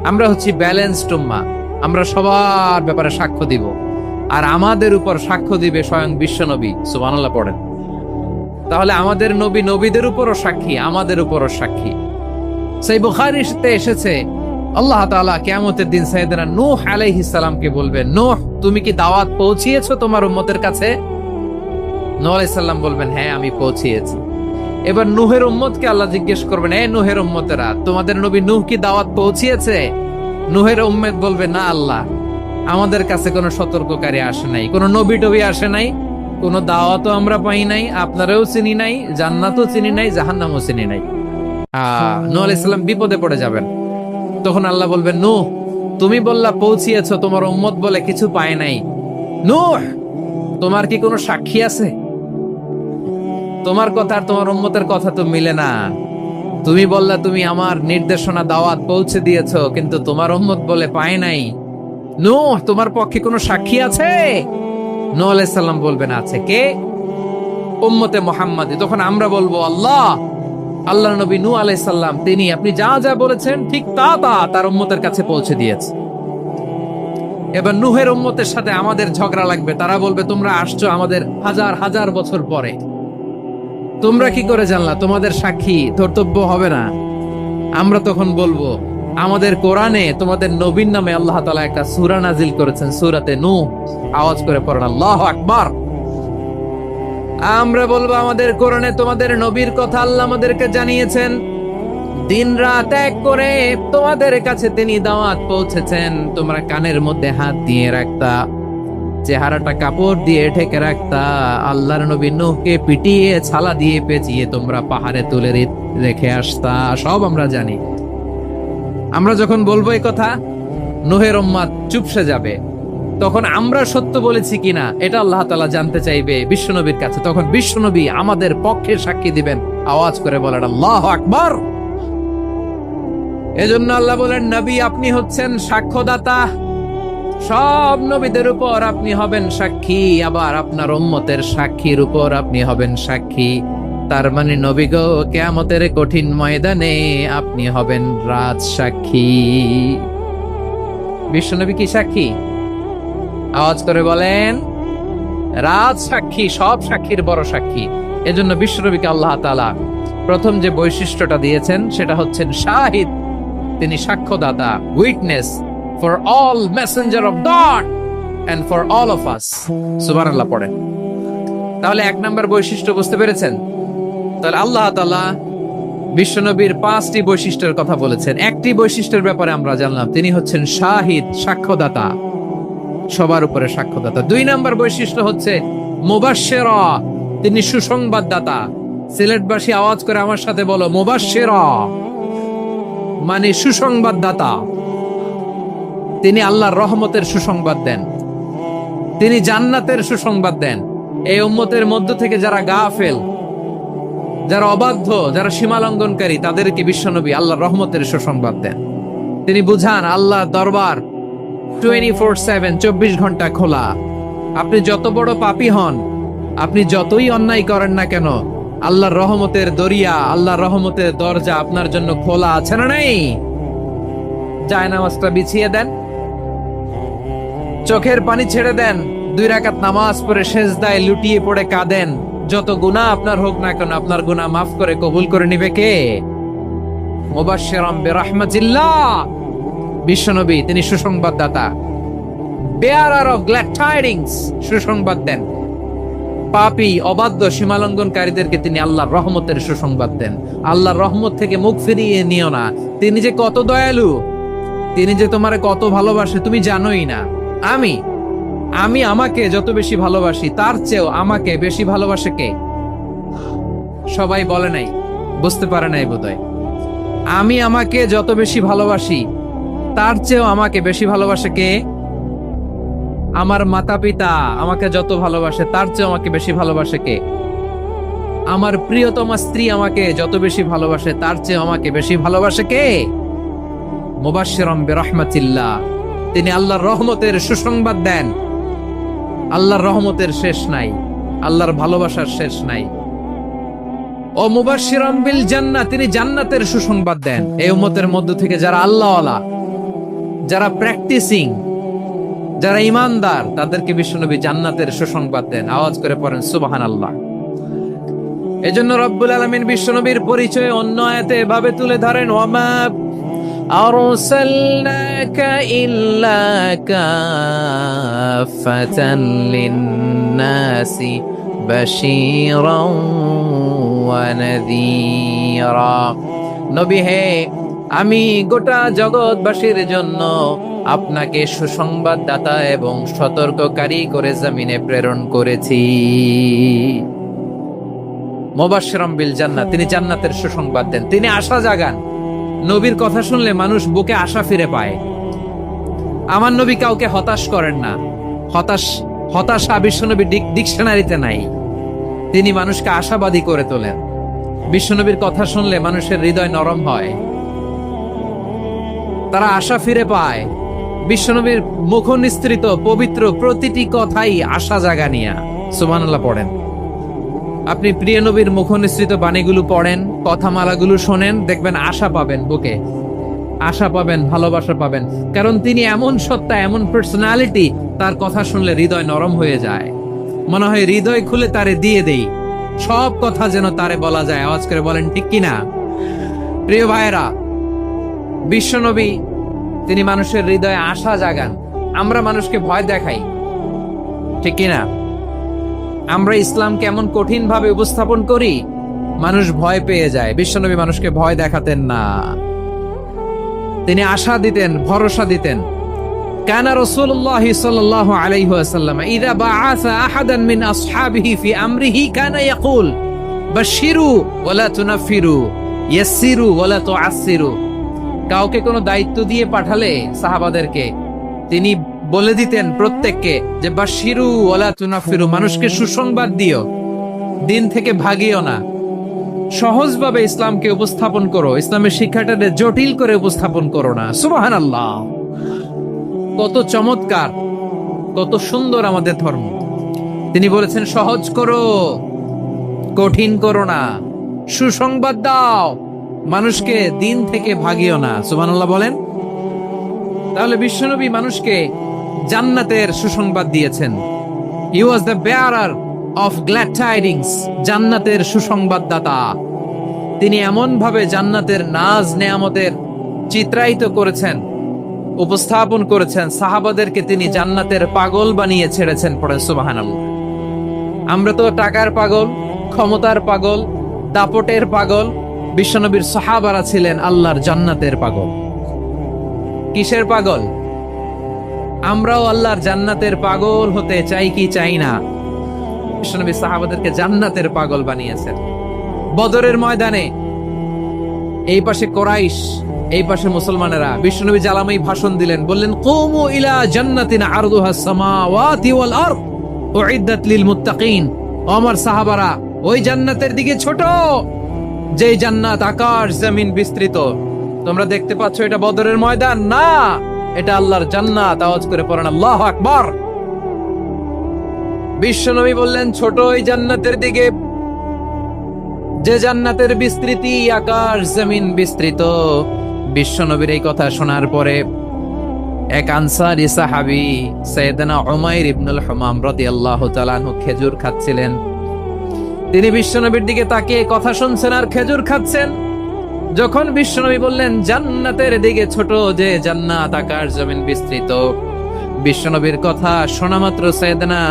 আমরা হচ্ছি ব্যালেন্সড উম্মাহ, আমরা সবার ব্যাপারে সাক্ষ্য দিব, আর আমাদের উপর সাক্ষ্য দিবে স্বয়ং বিশ্বনবী। সুবহানাল্লাহ পড়েন। তাহলে আমাদের নবী নবীদের উপরও সাক্ষী, আমাদের উপরও সাক্ষী। সেই বুখারীতে এসেছে আল্লাহ তাআলা কিয়ামতের দিন সাইয়েদনা নূহ আলাইহিস সালামকে বলবেন, নূহ তুমি কি দাওয়াত পৌঁছিয়েছো তোমার উম্মতের কাছে? নূহ আলাইহিস সালাম বলবেন হ্যাঁ আমি পৌঁছিয়েছি। এবার নূহের উম্মতকে আল্লাহ জিজ্ঞেস করবেন, এই নূহের উম্মতেরা তোমাদের নবী নূহ কি দাওয়াত পৌঁছিয়েছে? নূহের উম্মত বলবে না আল্লাহ, আমাদের কাছে কোনো সতর্ককারী আসে নাই, কোনো নবী টবি আসে নাই, কোনো দাওয়াতও আমরা পাই নাই, আপনারাও চিনি নাই, জান্নাতও চিনি নাই, জাহান্নামও চিনি নাই। নূহ আলাইহিস সালাম বিপদে পড়ে যাবেন। তখন আল্লাহ বলবেন নূহ তুমি বললা পৌঁছিয়েছো, তোমার উম্মত বলে কিছু পায় নাই। নূহ তোমার কি কোনো সাক্ষী আছে? তোমার কথা আর তোমার উম্মতের কথা তো মিলে না। তুমি বললা তুমি আমার নির্দেশনা দাওয়াত পৌঁছে দিয়েছো, কিন্তু তোমার উম্মত বলে পায় নাই। নূহ তোমার পক্ষে কোনো সাক্ষী আছে? নূহ আলাইহিস সালাম বলবেন আছে। কে? উম্মতে মুহাম্মাদী। তখন আমরা বলবো আল্লাহর নবী নূহ আলাইহিস সালাম তিনি আপনি যা যা বলেছেন ঠিক তা তার উম্মতের কাছে পৌঁছে দিয়েছে। এবার নূহের উম্মতের সাথে আমাদের ঝগড়া লাগবে। তারা বলবে তোমরা আসছো আমাদের হাজার হাজার বছর পরে, তোমরা কি করে জানলা? তোমাদের সাক্ষী ধর্তব্য হবে না? আমরা তখন বলবো আমাদের কোরআনে তোমাদের নবীর নামে আল্লাহ তাআলা একটা সূরা নাজিল করেছেন, সূরাতে নূহ। আওয়াজ করে পড়েন আল্লাহু আকবার। আমরা বলবো আমাদের কোরআনে তোমাদের নবীর কথা আল্লাহ আমাদেরকে জানিয়েছেন, দিন রাত এক করে তোমাদের কাছে তিনি দাওয়াত পৌঁছেছেন। তোমরা কানের মধ্যে হাত দিয়ে রাখতা, চেহারাটা কাপড় দিয়ে ঢেকে রাখতা, আল্লাহর নবী নূহকে পিটিয়ে ছালা দিয়ে পেঁচিয়ে তোমরা পাহাড়ে তুলে রেখে আসতা, সব আমরা জানি। আমরা যখন বলবো এই কথা, নূহের উম্মত চুপসে যাবে। তখন আমরা সত্য বলেছি কিনা এটা আল্লাহ তাআলা জানতে চাইবে বিশ্বনবীর কাছে। তখন বিশ্বনবী আমাদের পক্ষে সাক্ষী দিবেন। আওয়াজ করে বলেন আল্লাহু আকবার। এজন্য আল্লাহ বলেন নবী আপনি হচ্ছেন সাক্ষ্যদাতা, সব নবীদের উপর আপনি হবেন সাক্ষী, আবার আপনার উম্মতের সাক্ষীর উপর আপনি হবেন সাক্ষী। তার মানে নবী গো কিয়ামতের কঠিন ময়দানে আপনি হবেন রাজ সাক্ষী। বিশ্বনবী কি সাক্ষী? আওয়াজ করে বলেন রাজ সাক্ষী, সব সাক্ষীর বড় সাক্ষী। এজন্য বিশ্বনবীকে আল্লাহ তাআলা প্রথম যে বৈশিষ্ট্যটা দিয়েছেন সেটা হচ্ছেন শাহিদ। তিনি সাক্ষ্যদাতা, witness for all messenger of God and for all of us. সুবহানাল্লাহ পড়েন। তাহলে এক নাম্বার বৈশিষ্ট্য বুঝতে পেরেছেন? তাহলে আল্লাহ তাআলা বিশ্বনবীর 5টি বৈশিষ্ট্যের কথা বলেছেন। একটি বৈশিষ্ট্যের ব্যাপারে আমরা জানলাম, তিনি হচ্ছেন শাহিদ, সাক্ষ্যদাতা, সবার উপরে সাক্ষ্যদাতা। 2 নাম্বার বৈশিষ্ট্য হচ্ছে মুবাশশিরা, তিনি সুসংবাদদাতা। সিলেটবাসী আওয়াজ করে আমার সাথে বলো, মুবাশশিরা মানে সুসংবাদদাতা। তিনি আল্লাহর রহমতের সুসংবাদ দেন, তিনি জান্নাতের সুসংবাদ দেন। এই উম্মতের মধ্য থেকে যারা গাফেল, যারা অবাধ্য, যারা সীমালঙ্ঘনকারী, তাদেরকে বিশ্বনবী আল্লাহর রহমতের সুসংবাদ দেন। তিনি বুঝান আল্লাহর দরবার 24/7, 24 ঘন্টা খোলা। আপনি যত বড় পাপী হন, আপনি যতই অন্যায় করেন না কেন, আল্লাহর রহমতের দরিয়া, আল্লাহর রহমতের দরজা আপনার জন্য খোলা আছে না নাই? জায়নামাজটা বিছিয়ে দেন, চোখের পানি ছেড়ে দেন, 2 রাকাত নামাজ পড়ে সেজদায় লুটিয়ে পড়ে কাঁদেন। যত গুনাহ আপনার হোক না কেন, আপনার গুনাহ মাফ করে কবুল করে নিবে কে? মুবাশশিরাম বিরাহমাতিল্লাহ, বিশ্বনবী তিনি সুসংবাদদাতা, বেয়ারার অফ গ্ল্যাড টাইডিংস, সুসংবাদ দেন। পাপী, অবাধ্য, সীমালঙ্ঘনকারীদেরকে তিনি আল্লাহর রহমতের সুসংবাদ দেন। আল্লাহর রহমত থেকে মুখ ফিরিয়ে নিও না। তিনি যে কত দয়ালু, তিনি যে তোমারে কত ভালোবাসে তুমি জানোই না। আমি আমাকে যত বেশি ভালোবাসি, তার চেয়েও আমাকে বেশি ভালোবাসে কে? সবাই বলে নাই, বুঝতে পারে নাই বোধহয়। আমি আমাকে যত বেশি ভালোবাসি, তার চেয়েও আমাকে বেশি ভালোবাসে কে? আমার মাতা পিতা আমাকে যত ভালোবাসে, তার চেয়েও আমাকে বেশি ভালোবাসে কে? আমার প্রিয়তমা স্ত্রী আমাকে যত বেশি ভালোবাসে, তার চেয়েও আমাকে বেশি ভালোবাসে কে? মুবাশশিরাম বিরাহমাতিল্লাহ, তিনি আল্লাহর রহমতের সুসংবাদ দেন। আল্লাহর রহমতের শেষ নাই, আল্লাহর ভালোবাসার শেষ নাই। ও মুবাশশিরাম বিল জান্নাহ, তিনি জান্নাতের সুসংবাদ দেন। এই উম্মতের মধ্য থেকে যারা আল্লাহওয়ালা, যারা প্র্যাকটিসিং, যারা ইমানদার, তাদেরকে বিশ্বনবী জান্নাতের সুসংবাদ দেন। আওয়াজ করে পড়েন সুবহানাল্লাহ। এজন্য রব্বুল আলামিন বিশ্বনবীর পরিচয় অন্য আয়াতে এভাবে তুলে ধরেন, ওয়ামা আরসালনাকা ইল্লা কাফাতান লিন-নাসি বাশীরাও ওয়া নাযীরা। নবী হে, আমি গোটা জগৎবাসীর জন্য আপনাকে সুসংবাদদাতা এবং সতর্ককারী করে জমিনে প্রেরণ করেছি। মুবাশশিরাম বিল জান্নাহ, তিনি জান্নাতের সুসংবাদ দেন, তিনি আশা জাগান। নবীর কথা শুনলে মানুষ বুকে আশা ফিরে পায়। আমার নবী কাউকে হতাশ করেন না। হতাশা বিশ্বনবী ডিকশনারিতে নাই। তিনি মানুষকে আশাবাদী করে তোলেন। বিশ্বনবীর কথা শুনলে মানুষের হৃদয় নরম হয়, তারা আশা ফিরে পায়। বিশ্বনবীর মুখ নিঃসৃত পবিত্র প্রতিটি কথাই আশা জাগানিয়া। সুবহানাল্লাহ পড়েন। আপনি প্রিয় নবীর মুখ নিঃসৃত বাণীগুলো পড়েন, কথামালাগুলো শোনেন, দেখবেন আশা পাবেন, বুকে আশা পাবেন, ভালোবাসা পাবেন। কারণ তিনি এমন সত্তা, এমন পার্সোনালিটি, তার কথা শুনলে হৃদয় নরম হয়ে যায়। মনে হয় হৃদয় খুলে তারে দিয়ে দেই, সব কথা যেন তারে বলা যায়। আওয়াজ করে বলেন ঠিক কিনা? প্রিয় ভাইয়েরা, বিশ্বনবী তিনি মানুষের হৃদয়ে আশা জাগান। আমরা মানুষকে ভয় দেখাই, ঠিক কিনা? আমরা ইসলামকে এমন কঠিন ভাবে উপস্থাপন করি, মানুষ ভয় পেয়ে যায়। বিশ্বনবী মানুষকে ভয় দেখাতেন না, তিনি আশা দিতেন, ভরসা দিতেন। কানা রাসূলুল্লাহ সাল্লাল্লাহু আলাইহি ওয়াসাল্লাম ইযা বাআসা আহাদান মিন আসহাবিহি ফি আমরিহি কানা ইয়াকুল বাশশিরু ওয়া লা তুনাফিরু ইয়াসসিরু ওয়া লা তুআসসিরু। কাউকে কোনো দায়িত্ব দিয়ে পাঠালে সাহাবাদেরকে তিনি বলে দিতেন প্রত্যেককে যে বাশশিরু ওয়া লা তুনাফিরু, মানুষকে সুসংবাদ দিও, দিন থেকে ভাগিও না। সহজভাবে ইসলামকে উপস্থাপন করো, ইসলামের শিক্ষাটাকে জটিল করে উপস্থাপন করো না। সুবহানাল্লাহ, কত চমৎকার, কত সুন্দর আমাদের ধর্ম। তিনি বলেছেন সহজ করো, কঠিন করো না, সুসংবাদ দাও, মানুষকে দিন থেকে ভাগিও না। সুবহানাল্লাহ বলেন। তাহলে বিশ্বনবী মানুষকে জান্নাতের সুসংবাদ দিয়েছেন। He was the bearer of glad tidings, জান্নাতের সুসংবাদদাতা। তিনি এমন ভাবে জান্নাতের নাজ নেয়ামতের চিত্রায়িত করেছেন, উপস্থাপন করেছেন, সাহাবাদেরকে তিনি জান্নাতের পাগল বানিয়ে ছেড়েছেন। পড়ে সুবহানাল্লাহ। আমরা তো টাকার পাগল, ক্ষমতার পাগল, দাপটের পাগল। বিশ্বনবীর সাহাবারা ছিলেন আল্লাহর জান্নাতের পাগল। কিসের পাগল? আমরাও আল্লাহর জান্নাতের পাগল হতে চাই কি চাই না? বিশ্বনবী সাহাবাদেরকে জান্নাতের পাগল বানিয়েছেন। বদরের ময়দানে এই পাশে কোরাইশ, এই পাশে মুসলমানেরা। বিশ্বনবী জ্বালাময়ী ভাষণ দিলেন, বললেন, কুমু ইলা জান্নাতিন আরদুহাস সামাওয়াতি ওয়াল আরদ উইদ্দাত লিল মুত্তাকিন। আমার সাহাবারা, ওই জান্নাতের দিকে ছোট, যে জান্নাত আকাশ জমিন বিস্তৃত। তোমরা দেখতে পাচ্ছ এটা বদরের ময়দান না, এটা আল্লাহর জান্নাত। আওয়াজ করে পড়েন আল্লাহু আকবার। বিশ্বনবী বললেন, ছোট ওই জান্নাতের দিকে, যে জান্নাতের বিস্তৃতি আকাশ জমিন বিস্তৃত। বিশ্বনবীর এই কথা শোনার পরে এক আনসারী সাহাবী সাইয়েদনা উমাইর ইবনুল হুমাম রাদিয়াল্লাহু তাআলা আনহু খেজুর খাচ্ছিলেন। তিনি বিশ্বনবীর দিকে তাকিয়ে কথা শুনছেন আর খেজুর খাচ্ছেন। যখন বিশ্বনবী বললেন জান্নাতের দিকে ছোট, যে জান্নাত আকাশ জমিন বিস্তৃত, বিশ্বনবীর কথা শোনা মাত্র সাইয়েদনা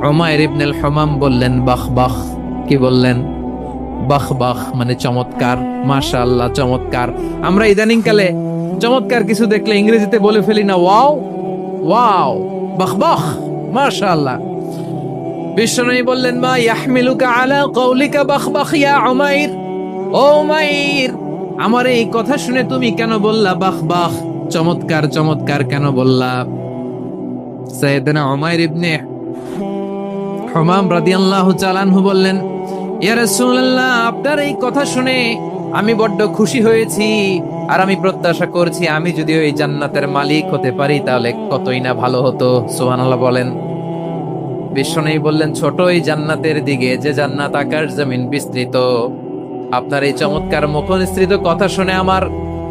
উমাইর ইবনুল হুমাম বললেন বাহ বাহ। কি বললেন? বাহ বাহ মানে চমৎকার, মাশাআল্লাহ চমৎকার। আমরা ইদানিং কালে চমৎকার কিছু দেখলে ইংরেজিতে বলে ফেলি না, ওয়াও ওয়াও, বাহ বাহ, মাশাআল্লাহ। বিশ্বনবী বললেন, মা ইয়াহমিলুকা আলা কওলিকা বাহ বাহ ইয়া উমাইর। ও উমাইর, আমার এই কথা শুনে তুমি কেন বললা বাহ বাহ, চমৎকার চমৎকার কেন বললা? সাইয়েদনা উমাইর ইবনে হুমাম রাদিয়াল্লাহু তাআলা আনহু বললেন, ইয়া রাসূলুল্লাহ, আপনার এই কথা শুনে আমি বড্ড খুশি হয়েছি, আর আমি প্রত্যাশা করছি আমি যদি ওই জান্নাতের মালিক হতে পারি তাহলে কতই না ভালো হতো। সুবহানাল্লাহ বলেন। বিশ্বনবী বললেন, ছোট ওই জান্নাতের দিকে, যে জান্নাত আকাশ জমিন বিস্তৃত। আপনার এই চমৎকার মুখনিসৃত কথা শুনে আমার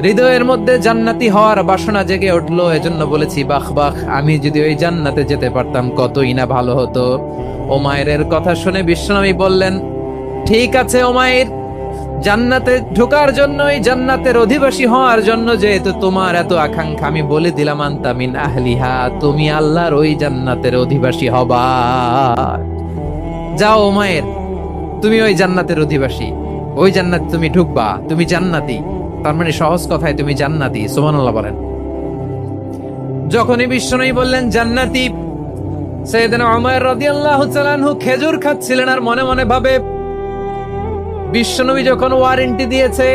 হৃদয়ের মধ্যে জান্নাতি হওয়ার বাসনা জেগে উঠলো, এজন্য বলেছি বাহ বাহ, আমি যদি ওই জান্নাতে যেতে পারতাম কতই না ভালো হতো। উমাইরের কথা শুনে বিশ্বনবী বললেন, ঠিক আছে উমাইর, জান্নাতে ঢোকার জন্য, এই জান্নাতের অধিবাসী হওয়ার জন্য যেহেতু তোমার এত আকাঙ্ক্ষা, আমি বলে দিলাম আনতা মিন আহলিহা, তুমি আল্লাহর ওই জান্নাতের অধিবাসী হবা। যাও উমাইর, তুমি ওই জান্নাতের অধিবাসী, ওই জান্নাতে তুমি ঢুকবা, তুমি জান্নাতি। তার মানে সহজ কথায় তুমি জান্নাতি। সুবহানাল্লাহ বলেন। যখনই বিশ্বনবী বললেন জান্নাতি, সাইয়েদনা উমাইর রাদিয়াল্লাহু তাআলা আনহু খেজুর খাচ্ছিলেন আর মনে মনে ভাবে, বিশ্বনবী যখন ওয়ারেন্টি দিয়েছে,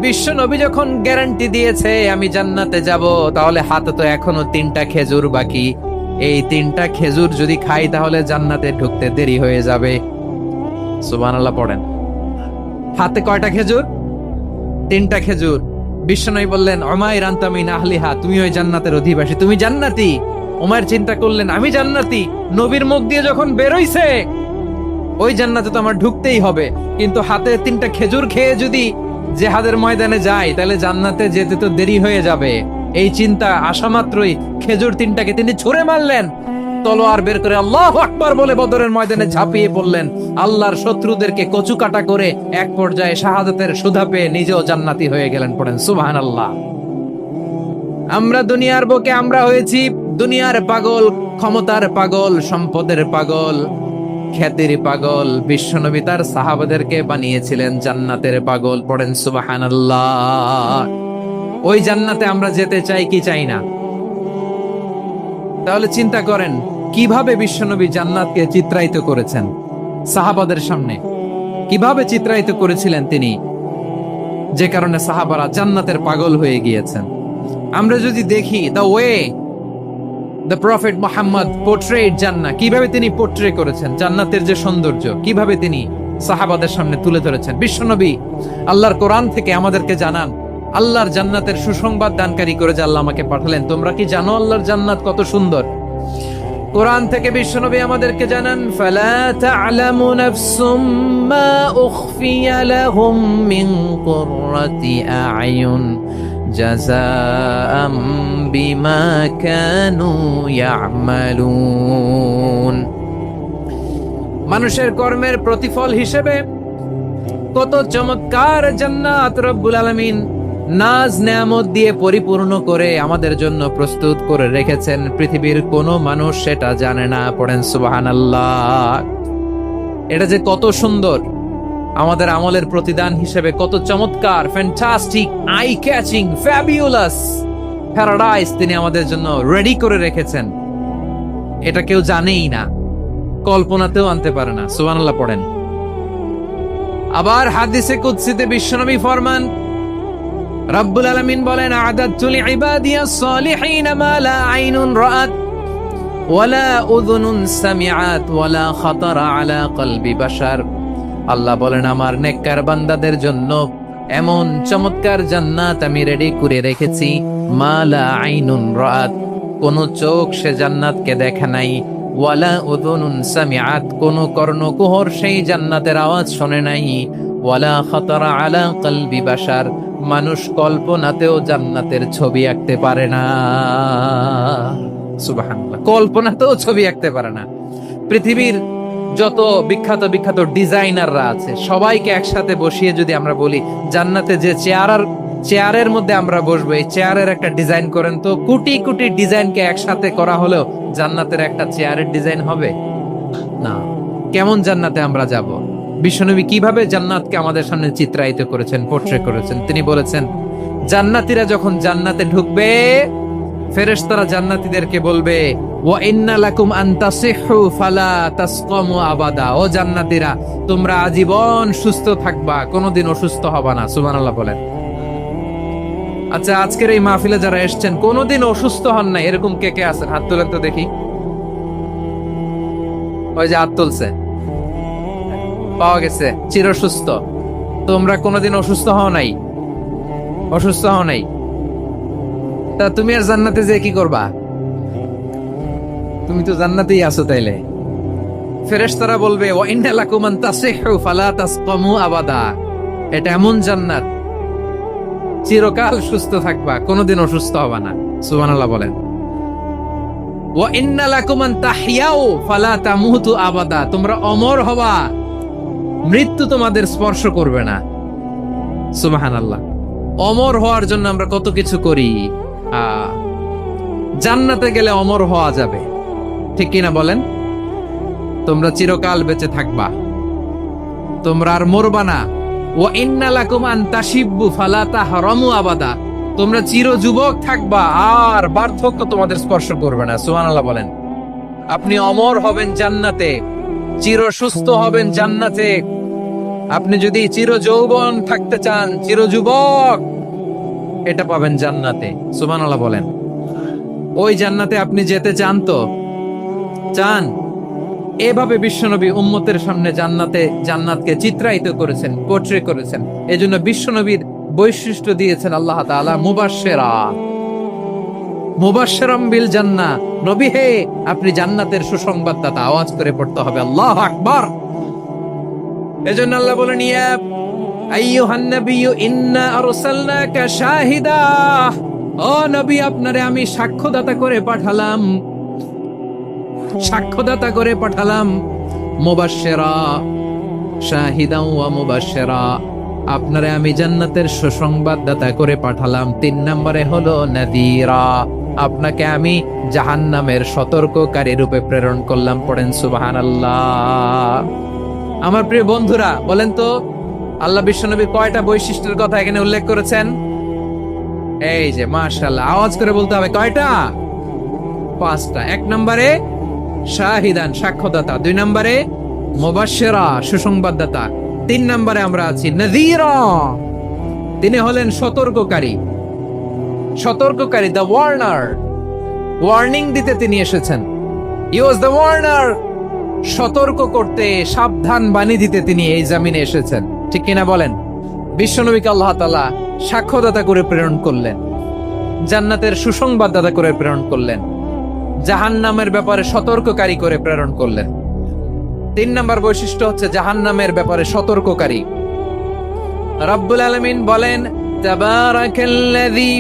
বিশ্বনবী যখন গ্যারান্টি দিয়েছে আমি জান্নাতে যাব, তাহলে হাতে তো এখনো 3টা খেজুর বাকি। এই 3টা খেজুর যদি খাই তাহলে জান্নাতে ঢুকতে দেরি হয়ে যাবে। সুবহানাল্লাহ পড়েন। হাতে কয়টা খেজুর? 3টা খেজুর। বিশ্বনবী বললেন, উমাইর আনতা মিন আহলিহা, তুমি ওই জান্নাতের অধিবাসী, তুমি জান্নাতি। উমাইর চিন্তা করলেন, আমি জান্নাতি, নবীর মুখ দিয়ে যখন বের হইছে ওই জান্নাতে তো আমার ঢুকতেই হবে, কিন্তু হাতে 3টা খেজুর খেয়ে যদি জিহাদের ময়দানে যাই তাহলে জান্নাতে যেতে তো দেরি হয়ে যাবে। এই চিন্তা আসা মাত্রই খেজুর 3টাকে তিনি ছুঁড়ে মারলেন, তলোয়ার বের করে আল্লাহু আকবার বলে বদরের ময়দানে ঝাঁপিয়ে পড়লেন। আল্লাহর শত্রুদেরকে কচু কাটা করে এক পর্যায়ে শাহাদাতের সুধা পেয়ে নিজেও জান্নাতি হয়ে গেলেন। পড়েন সুবহানাল্লাহ। আমরা দুনিয়ার বুকে আমরা হয়েছি দুনিয়ার পাগল, ক্ষমতার পাগল, সম্পদের পাগল, খ্যাতির পাগল। বিশ্বনবী তার সাহাবাদেরকে বানিয়েছিলেন জান্নাতের পাগল। পড়েন সুবহানাল্লাহ। ওই জান্নাতে আমরা যেতে চাই কি চাই না? তাহলে চিন্তা করেন কিভাবে বিশ্বনবী জান্নাতকে চিত্রায়িত করেছেন সাহাবাদের সামনে, কিভাবে চিত্রায়িত করেছিলেন তিনি, যে কারণে সাহাবারা জান্নাতের পাগল হয়ে গিয়েছেন। আমরা যদি দেখি the way the prophet Muhammad portrait জান্নাত, কিভাবে তিনি পোর্ট্রে করেছেন জান্নাতের যে সৌন্দর্য, কিভাবে তিনি সাহাবাদের সামনে তুলে ধরেছেন। বিশ্বনবী আল্লাহর কোরআন থেকে আমাদেরকে জানান, আল্লাহর জান্নাতের সুসংবাদ দানকারী করে যে আল্লাহ আমাকে পাঠালেন। তোমরা কি জানো আল্লাহর জান্নাত কত সুন্দর? কোরআন থেকে বিশ্বনবী আমাদেরকে জানান, ফালা তা'লামু নাফসুম মা উখফিয়া লাহুম মিন কুররাতি আ'য়ুন জাযাআম বিমা কানু ইয়া'মালুন। মানুষের কর্মের প্রতিফল হিসেবে কত চমৎকার জান্নাত রব্বুল আলামিন নাজ নেয়ামত দিয়ে পরিপূর্ণ করে আমাদের জন্য প্রস্তুত করে রেখেছেন। পৃথিবীর কোনো মানুষ সেটা জানে না। পড়েন সুবহানাল্লাহ। এটা যে কত সুন্দর, আমাদের আমলের প্রতিদান হিসেবে কত চমৎকার, fantastic, eye catching, fabulous paradise তিনি আমাদের জন্য রেডি করে রেখেছেন। এটা কেউ জানেই না, কল্পনাতেও আনতে পারে না। সুবহানাল্লাহ পড়েন। আবার হাদিসে কুদসিতে বিশ্বনবী ফরমান, রব্বুল আলামিন বলেন, আ'দাদতু লিইবাদিয়াস সালিহিন মা লা আইনুন রাআত ওয়ালা উযুনুন সামিআত ওয়ালা খাতারা আলা কলবি বাশার। আল্লাহ বলেন, আমার নেককার বান্দাদের জন্য এমন চমৎকার জান্নাত আমি রেডি করে রেখেছি, মা লা আইনুন রাআত, কোন চোখ সে জান্নাতকে দেখে নাই, ওয়ালা উযুনুন সামিআত, কোন কর্ণকুহর সেই জান্নাতের আওয়াজ শোনে নাই, ওয়ালা খাতারা আলা কলবি বাশার, মানুষ কল্পনাতেও জান্নাতের ছবি আঁকতে পারে না। সুবহানাল্লাহ, কল্পনাতেও ছবি আঁকতে পারে না। পৃথিবীর যত বিখ্যাত বিখ্যাত ডিজাইনাররা আছে সবাইকে একসাথে বসিয়ে যদি আমরা বলি জান্নাতে যে চেয়ারের মধ্যে আমরা বসবো, এই চেয়ারের একটা ডিজাইন করেন তো, কোটি কোটি ডিজাইনকে একসাথে করা হলেও জান্নাতের একটা চেয়ারের ডিজাইন হবে না। কেমন জান্নাতে আমরা যাব? বিশ্বনবী কিভাবে জান্নাতকে আমাদের সামনে চিত্রায়িত করেছেন, পোর্ট্রে করেছেন। তিনি বলেছেন, জান্নাতীরা যখন জান্নাতে ঢুকবে, ফেরেশতারা জান্নাতীদেরকে বলবে, ওয়া ইন্না লাকুম আন তাসিহু ফালা তাসকামু আবাদা। ও জান্নাতীরা, তোমরা আজীবন সুস্থ থাকবা, কোনোদিন অসুস্থ হবা না। সুবহানাল্লাহ বলেন। আচ্ছা, আজকের এই মাহফিলে যারা এসেছেন কোনোদিন অসুস্থ হন না, এরকম কে কে আছেন? হাত তোলেন তো দেখি। ওই যে হাত তুলছে, পাওয়া গেছে, চির সুস্থ। তোমরা কোনোদিন অসুস্থ হও নাই? অসুস্থ হও নাই? তা তুমি আর জান্নাতে যে কি করবা? তুমি তো জান্নাতেই আছো। তাইলে ফেরেশতারা বলবে, ওয়া ইন্না লাকুম আন তাসিহু ফালা তাসকামু আবাদা। এটা এমন জান্নাত, চিরকাল সুস্থ থাকবা, কোনোদিন অসুস্থ হবা না। সুবহানাল্লাহ বলেন। ওয়া ইন্না লাকুম আন তাহইয়াউ ফালা তামুতু আবাদা। তোমরা অমর হবা, মৃত্যু তোমাদের স্পর্শ করবে না। সুবহানাল্লাহ। অমর হওয়ার জন্য আমরা কত কিছু করি। জান্নাতে গেলে অমর হওয়া যাবে, ঠিক কিনা বলেন? তোমরা চিরকাল বেঁচে থাকবা, তোমরা আর মরবা না। ওয়া ইন্না লাকুম আন তাশিব্বু ফালা তাহরামু আবাদা। তোমরা চির যুবক থাকবা, আর বার্ধক্য তোমাদের স্পর্শ করবে না। সুবহানাল্লাহ বলেন। আপনি অমর হবেন জান্নাতে, চির সুস্থ হবেন জান্নাতে। আপনি যদি চির যৌবন থাকতে চান, চির যুবক, এটা পাবেন জান্নাতে। সুবহানাল্লাহ বলেন। ওই জান্নাতে আপনি যেতে চান তো? চান? এভাবে বিশ্বনবী উম্মতের সামনে জান্নাতকে চিত্রায়িত করেছেন, পোর্ট্রে করেছেন। এজন্য বিশ্বনবীর বৈশিষ্ট্য দিয়েছেন আল্লাহ তাআলা মুবাশশিরাম বিল জান্নাহ। নবী হে, আপনি জান্নাতের সুসংবাদদাতা। আওয়াজ করে পড়তে হবে আল্লাহু আকবার। এজন্য আল্লাহ বলেন, ইয়া আইয়ুহান নাবিয়্যু ইন্না আরসালনাকা শাহিদা। ও নবী, আপনারে আমি সাক্ষ্যদাতা করে পাঠালাম, সাক্ষ্যদাতা করে পাঠালাম। মুবাশশিরা, শাহিদাও ওয়া মুবাশশিরা, আপনারে আমি জান্নাতের সুসংবাদদাতা করে পাঠালাম। 3 নম্বরে হলো নাযীরা, আপনাকে আমি জাহান্নামের সতর্ককারী রূপে প্রেরণ করলাম। পড়েন সুবহানাল্লাহ। আমার প্রিয় বন্ধুরা, বলেন তো আল্লাহ বিশ্বনবীর কয়টা বৈশিষ্ট্যের কথা এখানে উল্লেখ করেছেন? এই যে মাশাআল্লাহ, আওয়াজ করে বলতে হবে, কয়টা? 5টা। 1 নম্বরে শাহিদান, সাক্ষ্যদাতা। 2 নম্বরে মুবাশশিরা, সুসংবাদদাতা। 3 নম্বরে আমরা আছি নাযীরা, তিনি হলেন সতর্ককারী। সতর্ককারী, দ্য ওয়ার্নার। ওয়ার্নিং দিতে তিনি এসেছেন। হি ওয়াজ দ্য ওয়ার্নার। সতর্ক করতে, সাবধান বাণী দিতে তিনি এই জমিনে এসেছেন, ঠিক কিনা বলেন? বিশ্বনবীকে আল্লাহ তাআলা সাক্ষ্যদাতা করে প্রেরণ করলেন, জান্নাতের সুসংবাদদাতা করে প্রেরণ করলেন, জাহান্নামের ব্যাপারে সতর্ককারী করে প্রেরণ করলেন। 3 নম্বর বৈশিষ্ট্য হচ্ছে জাহান্নামের ব্যাপারে সতর্ককারী। রব্বুল আলামিন বলেন, তাবারাকাল্লাযী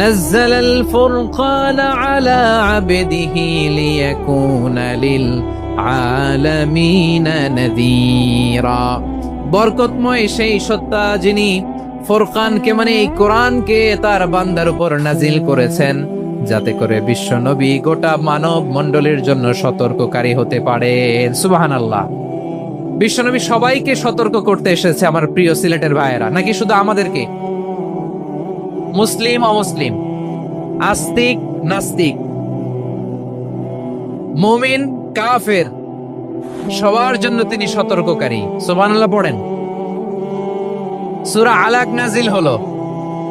নাযালাল ফুরকানা আলা আবদিহি লিয়াকুনা লিল আলামিনা নাযীরা। বরকতময় সেই সত্তা যিনি ফুরকানকে মানে এই কোরআনকে তার বান্দার উপর নাজিল করেছেন, যাতে করে বিশ্ব নবী গোটা মানব মণ্ডলীর জন্য সতর্ককারী হতে পারেন। সুবহানাল্লাহ। বিশ্বনবী সবাইকে সতর্ক করতে এসেছে আমার প্রিয় সিলেটের ভাইয়েরা, নাকি শুধু আমাদেরকে? মুসলিম অমুসলিম, আস্তিক নাস্তিক, মুমিন কাফের, সবার জন্য তিনি সতর্ককারী। সুবহানাল্লাহ পড়েন। সূরা আলাক নাজিল হলো,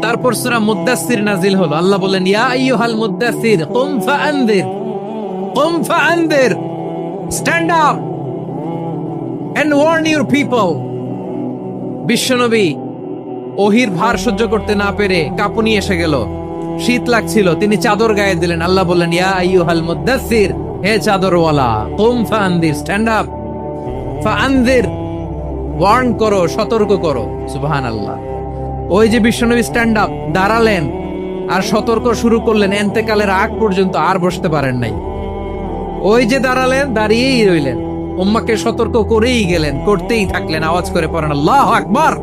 তারপর সূরা মুদ্দাসসির নাজিল হলো। আল্লাহ বলেন, ইয়া আইয়ুহাল মুদ্দাসসির কুম ফাআনদির, stand up and warn your people. বিশ্বনবী ওহির ভার সহ্য করতে না পেরে কাঁপুনি এসে গেল, শীত লাগছিল, তিনি চাদর গায়ে দিলেন। আল্লাহ বললেন, ইয়া আইয়ুহাল মুদ্দাসসির, হে চাদরওয়ালা, কুম ফাআনদির, স্ট্যান্ড আপ, ফাআনদির, ওয়ার্ন করো, সতর্ক করো। সুবহানাল্লাহ। ওই যে বিশ্বনবী স্ট্যান্ড আপ, দাঁড়ালেন আর সতর্ক শুরু করলেন, এন্তেকালের আগ পর্যন্ত আর বসতে পারেন নাই। ওই যে দাঁড়ালেন, দাঁড়িয়েই রইলেন, উম্মাকে সতর্ক করেই গেলেন, করতেই থাকলেন। আওয়াজ করে পড়েন আল্লাহু আকবার।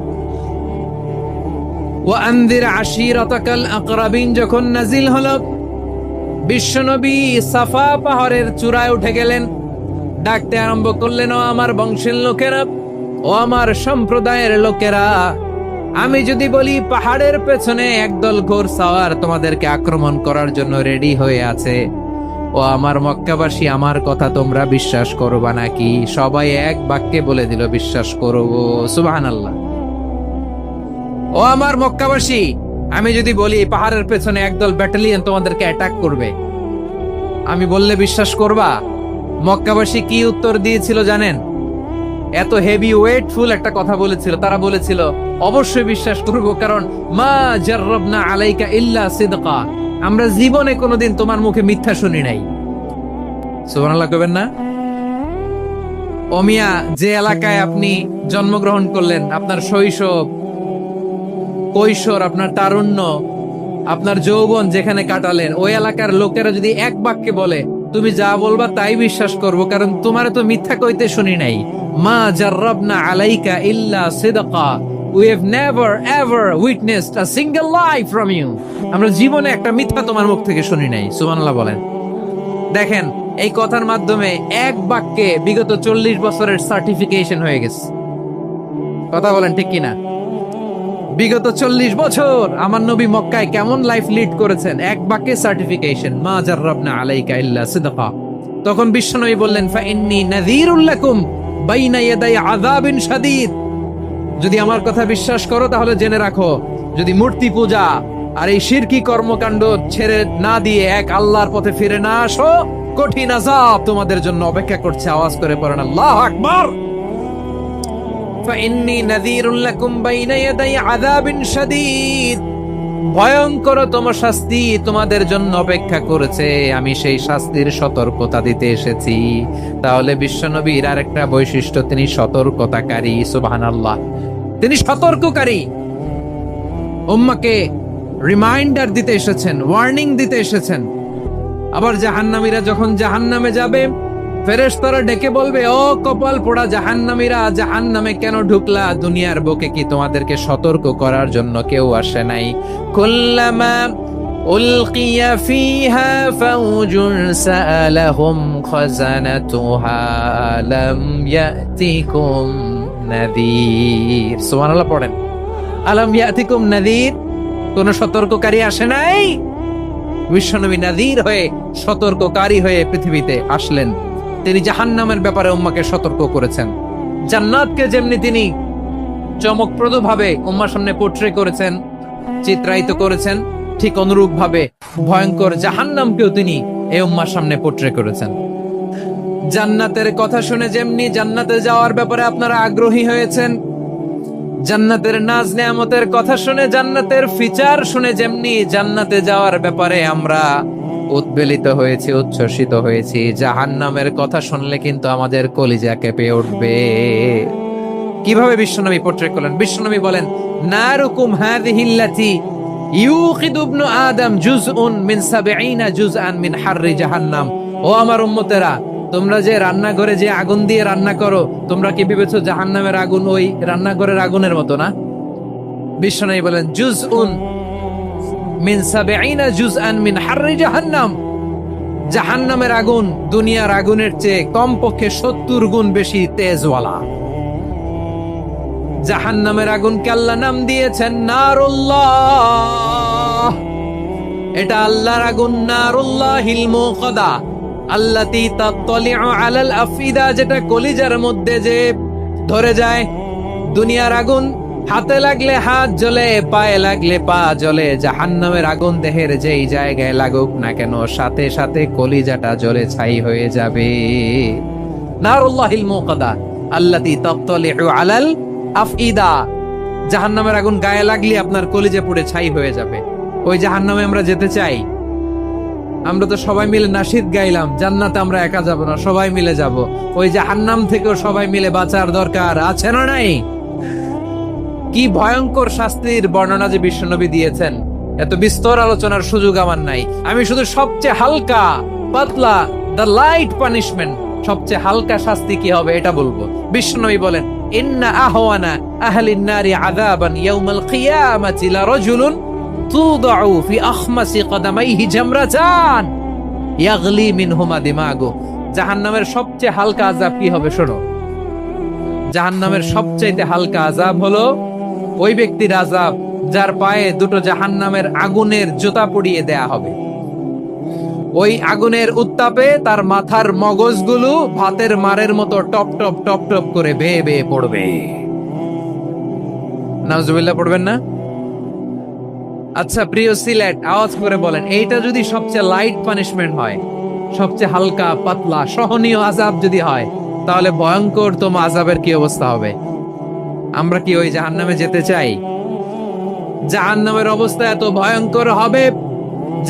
ওয়া আনদির আশিরাতাকাল আকরাবিন যখন নাজিল হলো, বিশ্বনবী সাফা পাহাড়ের চূড়ায় উঠে গেলেন, ডাকতে আরম্ভ করলেন, ও আমার বংশের লোকেরা, ও আমার সম্প্রদায়ের লোকেরা, আমি যদি বলি পাহাড়ের পেছনে একদল ঘোড়সাওয়ার তোমাদেরকে আক্রমণ করার জন্য রেডি হয়ে আছে, ও আমার মক্কাবাসী, আমার কথা তোমরা বিশ্বাস করবা নাকি? সবাই এক বাক্যে বলে দিল, বিশ্বাস করব। সুবহানাল্লাহ। ও আমার মক্কাবাসী, আমি যদি বলি পাহাড়ের পেছনে একদল ব্যাটালিয়ন তোমাদেরকে অ্যাটাক করবে, আমি বললে বিশ্বাস করবা? মক্কাবাসী কি উত্তর দিয়েছিল জানেন? এত হেভি ওয়েটফুল একটা কথা বলেছিল। তারা বলেছিল, অবশ্যই বিশ্বাস করব, কারণ মা জাররাবনা আলাইকা ইল্লা সিদকা, আমরা জীবনে কোনোদিন তোমার মুখে মিথ্যা শুনি নাই। সুবহানাল্লাহ কইবেন না? ওমিয়া, যে এলাকায় আপনি জন্মগ্রহণ করলেন, আপনার শৈশব, কৈশোর, আপনার তারুণ্য, আপনার যৌবন যেখানে কাটালেন, ওই এলাকার লোকেরা যদি এক বাক্যে বলে তুমি যা বলবা তাই বিশ্বাস করব, কারণ তোমার তো মিথ্যা কইতে শুনি নাই। মা জাররাবনা আলাইকা ইল্লা সিদকা, we have never ever witnessed a single lie from you, আমরা জীবনে একটা মিথ্যা তোমার মুখ থেকে শুনি নাই। সুবহানাল্লাহ বলেন। দেখেন, এই কথার মাধ্যমে এক বাক্যে বিগত 40 বছরের সার্টিফিকেশন হয়ে গেছে। কথা বলেন ঠিক কিনা? বিগত 40 বছর আমার নবী মক্কায় কেমন লাইফ লিড করেছেন, এক বাক্যে সার্টিফিকেশন, মা জাররাবনা আলাইকা ইল্লা সিদকা। তখন বিশ্বনবী বললেন, ফা ইন্নী নাযীরুল লাকুম বাইনা ইয়াদাই আযাবিন শাদীদ, যদি আমার কথা বিশ্বাস করো তাহলে জেনে রাখো, যদি মূর্তি পূজা আর এই শিরকি কর্মকাণ্ড ছেড়ে না দিয়ে এক আল্লাহর পথে ফিরে না আসো, কঠিন আযাব তোমাদের জন্য অপেক্ষা করছে। আওয়াজ করে পড়েন আল্লাহু আকবার। ফাইন্নী নাযীরুল লাকুম বাইনা ইয়াদাই আযাবিন শাদীদ, ভয়ঙ্করতম শাস্তি তোমাদের জন্য অপেক্ষা করেছে, আমি সেই শাস্তির সতর্কতা দিতে এসেছি। তাহলে বিশ্বনবীর আরেকটা বৈশিষ্ট্য, তিনি সতর্কতাকারী। সুবহানাল্লাহ। তিনি সতর্ককারী, উম্মাকে রিমাইন্ডার দিতে এসেছেন, ওয়ার্নিং দিতে এসেছেন। আবার জাহান্নামীরা যখন জাহান্নামে যাবে, ফেরেশতারা ডেকে বলবে, ও কপাল পোড়া জাহান্নামীরা, জাহান্নামে কেন ঢুকলা? দুনিয়ার বুকে কি তোমাদেরকে সতর্ক করার জন্য কেউ আসে নাই? কুল্লামা উলকিয়া ফিহা ফাউজুন সাআলাহুম খাযানাতুহা আলাম ইয়াতিকুম নাযীর। সুবহানাল্লাহ পড়েন। আলাম ইয়াতিকুম নাযীর, কোন সতর্ককারী আসে নাই? বিশ্বনবী নাযীর হয়ে, সতর্ককারী হয়ে পৃথিবীতে আসলেন। তিনি জাহান্নামের ব্যাপারে উম্মাকে সতর্ক করেছেন। জান্নাতকে যেমনি তিনি চমকপ্রদ ভাবে উম্মার সামনে পোট্রে করেছেন, চিত্রায়িত করেছেন, ঠিক অনুরূপ ভাবে ভয়ঙ্কর জাহান্নামকেও তিনি এই উম্মার সামনে পোট্রে করেছেন। জান্নাতের কথা শুনে যেমনি জান্নাতে যাওয়ার ব্যাপারে আপনারা আগ্রহী হয়েছেন, জান্নাতের নাজ নেয়ামতের কথা শুনে, জান্নাতের ফিচার শুনে যেমনি জান্নাতে যাওয়ার ব্যাপারে আমরা উদ্বেলিত হয়েছি, উচ্ছ্বসিত হয়েছি, জাহান্নামের কথা শুনলে কিন্তু আমাদের কলিজা কেঁপে উঠবে। কিভাবে বিশ্বনবী পোট্রে করলেন? বিশ্বনবী বলেন, নারুকুম হাযিহিল্লাতী ইউকিদু ইবনু আদম জুজউন মিন ৭০ জুজআন মিন হাররি জাহান্নাম। ও আমার উম্মতেরা, তোমরা যে রান্নাঘরে যে আগুন দিয়ে রান্না করো, তোমরা কি ভেবেছো জাহান্নামের আগুন ওই রান্নাঘরের আগুনের মতো না? বিশ্বনবী বলেন জুজউন মিন 70 জুজআন মিন হাররি জাহান্নাম। জাহান্নামের আগুন দুনিয়ার আগুনের চেয়ে কমপক্ষে 70 গুণ বেশি তেজওয়ালা। জাহান্নামের আগুনকে আল্লাহ নাম দিয়েছেন নারুল্লাহ। এটা আল্লাহর আগুন, নারুল্লাহিল মুকাদা আল্লাতী তাত্তালিউ আলাল আফিদা, যেটা কলিজার মধ্যে যে ধরে যায়। দুনিয়ার আগুন হাতে লাগলে হাত জ্বলে, পায়ে লাগলে পা জ্বলে। জাহান্নামের আগুন দেহের যেই জায়গায় লাগুক না কেন সাথে সাথে কলিজাটা জ্বলে ছাই হয়ে যাবে। নারুল্লাহিল মুকাদা আল্লাতী তাত্তালিউ আলাল আফইদা। জাহান্নামের আগুন গায়ে লাগলে আপনার কলিজা পুড়ে ছাই হয়ে যাবে। ওই জাহান্নামে আমরা যেতে চাই? আমরা তো সবাই মিলে নাশিদ গাইলাম, জান্নাতে আমরা একা যাব না, সবাই মিলে যাব। ওই জাহান্নাম থেকেও সবাই মিলে বাঁচার দরকার আছে না নাই? কি ভয়ঙ্কর শাস্তির বর্ণনা যে বিশ্বনবী দিয়েছেন, এত বিস্তর আলোচনার সুযোগ আমার নাই। আমি শুধু সবচেয়ে হালকা পাতলা, দ্য লাইট পানিশমেন্ট, সবচেয়ে হালকা শাস্তি কি হবে এটা বলবো। বিশ্বনবী বলেন ইন্না আহওয়ানা আহলিন নারি আযাবান ইয়াউমাল কিয়ামাতি লারাজুলুন তুদাউ ফি আখমাসি কদামাইহি জামরাতান ইয়াগলি মিনহুমা দিমাগু। জাহান্নামের সবচেয়ে হালকা আযাব কি হবে শোনো। জাহান্নামের সবচাইতে হালকা আযাব হলো ওই ব্যক্তির আযাব যার পায়ে দুটো জাহান্নামের আগুনের জুতা পরিয়ে দেয়া হবে। ওই আগুনের উত্তাপে তার মাথার মগজগুলো ভাতের মারের মতো টপ টপ টপ টপ করে বেয়ে বেয়ে পড়বে। নাউজুবিল্লাহ পড়বেন না? আচ্ছা প্রিয় সিলেট, আওয়াজ করে বলেন এইটা যদি সবচেয়ে লাইট পানিশমেন্ট হয়, সবচেয়ে হালকা পাতলা সহনীয় আযাব যদি হয়, তাহলে ভয়ঙ্কর তোম আযাবের কি অবস্থা হবে? আমরা কি ওই জাহান্নামে যেতে চাই? জাহান্নামের অবস্থা এত ভয়ঙ্কর হবে,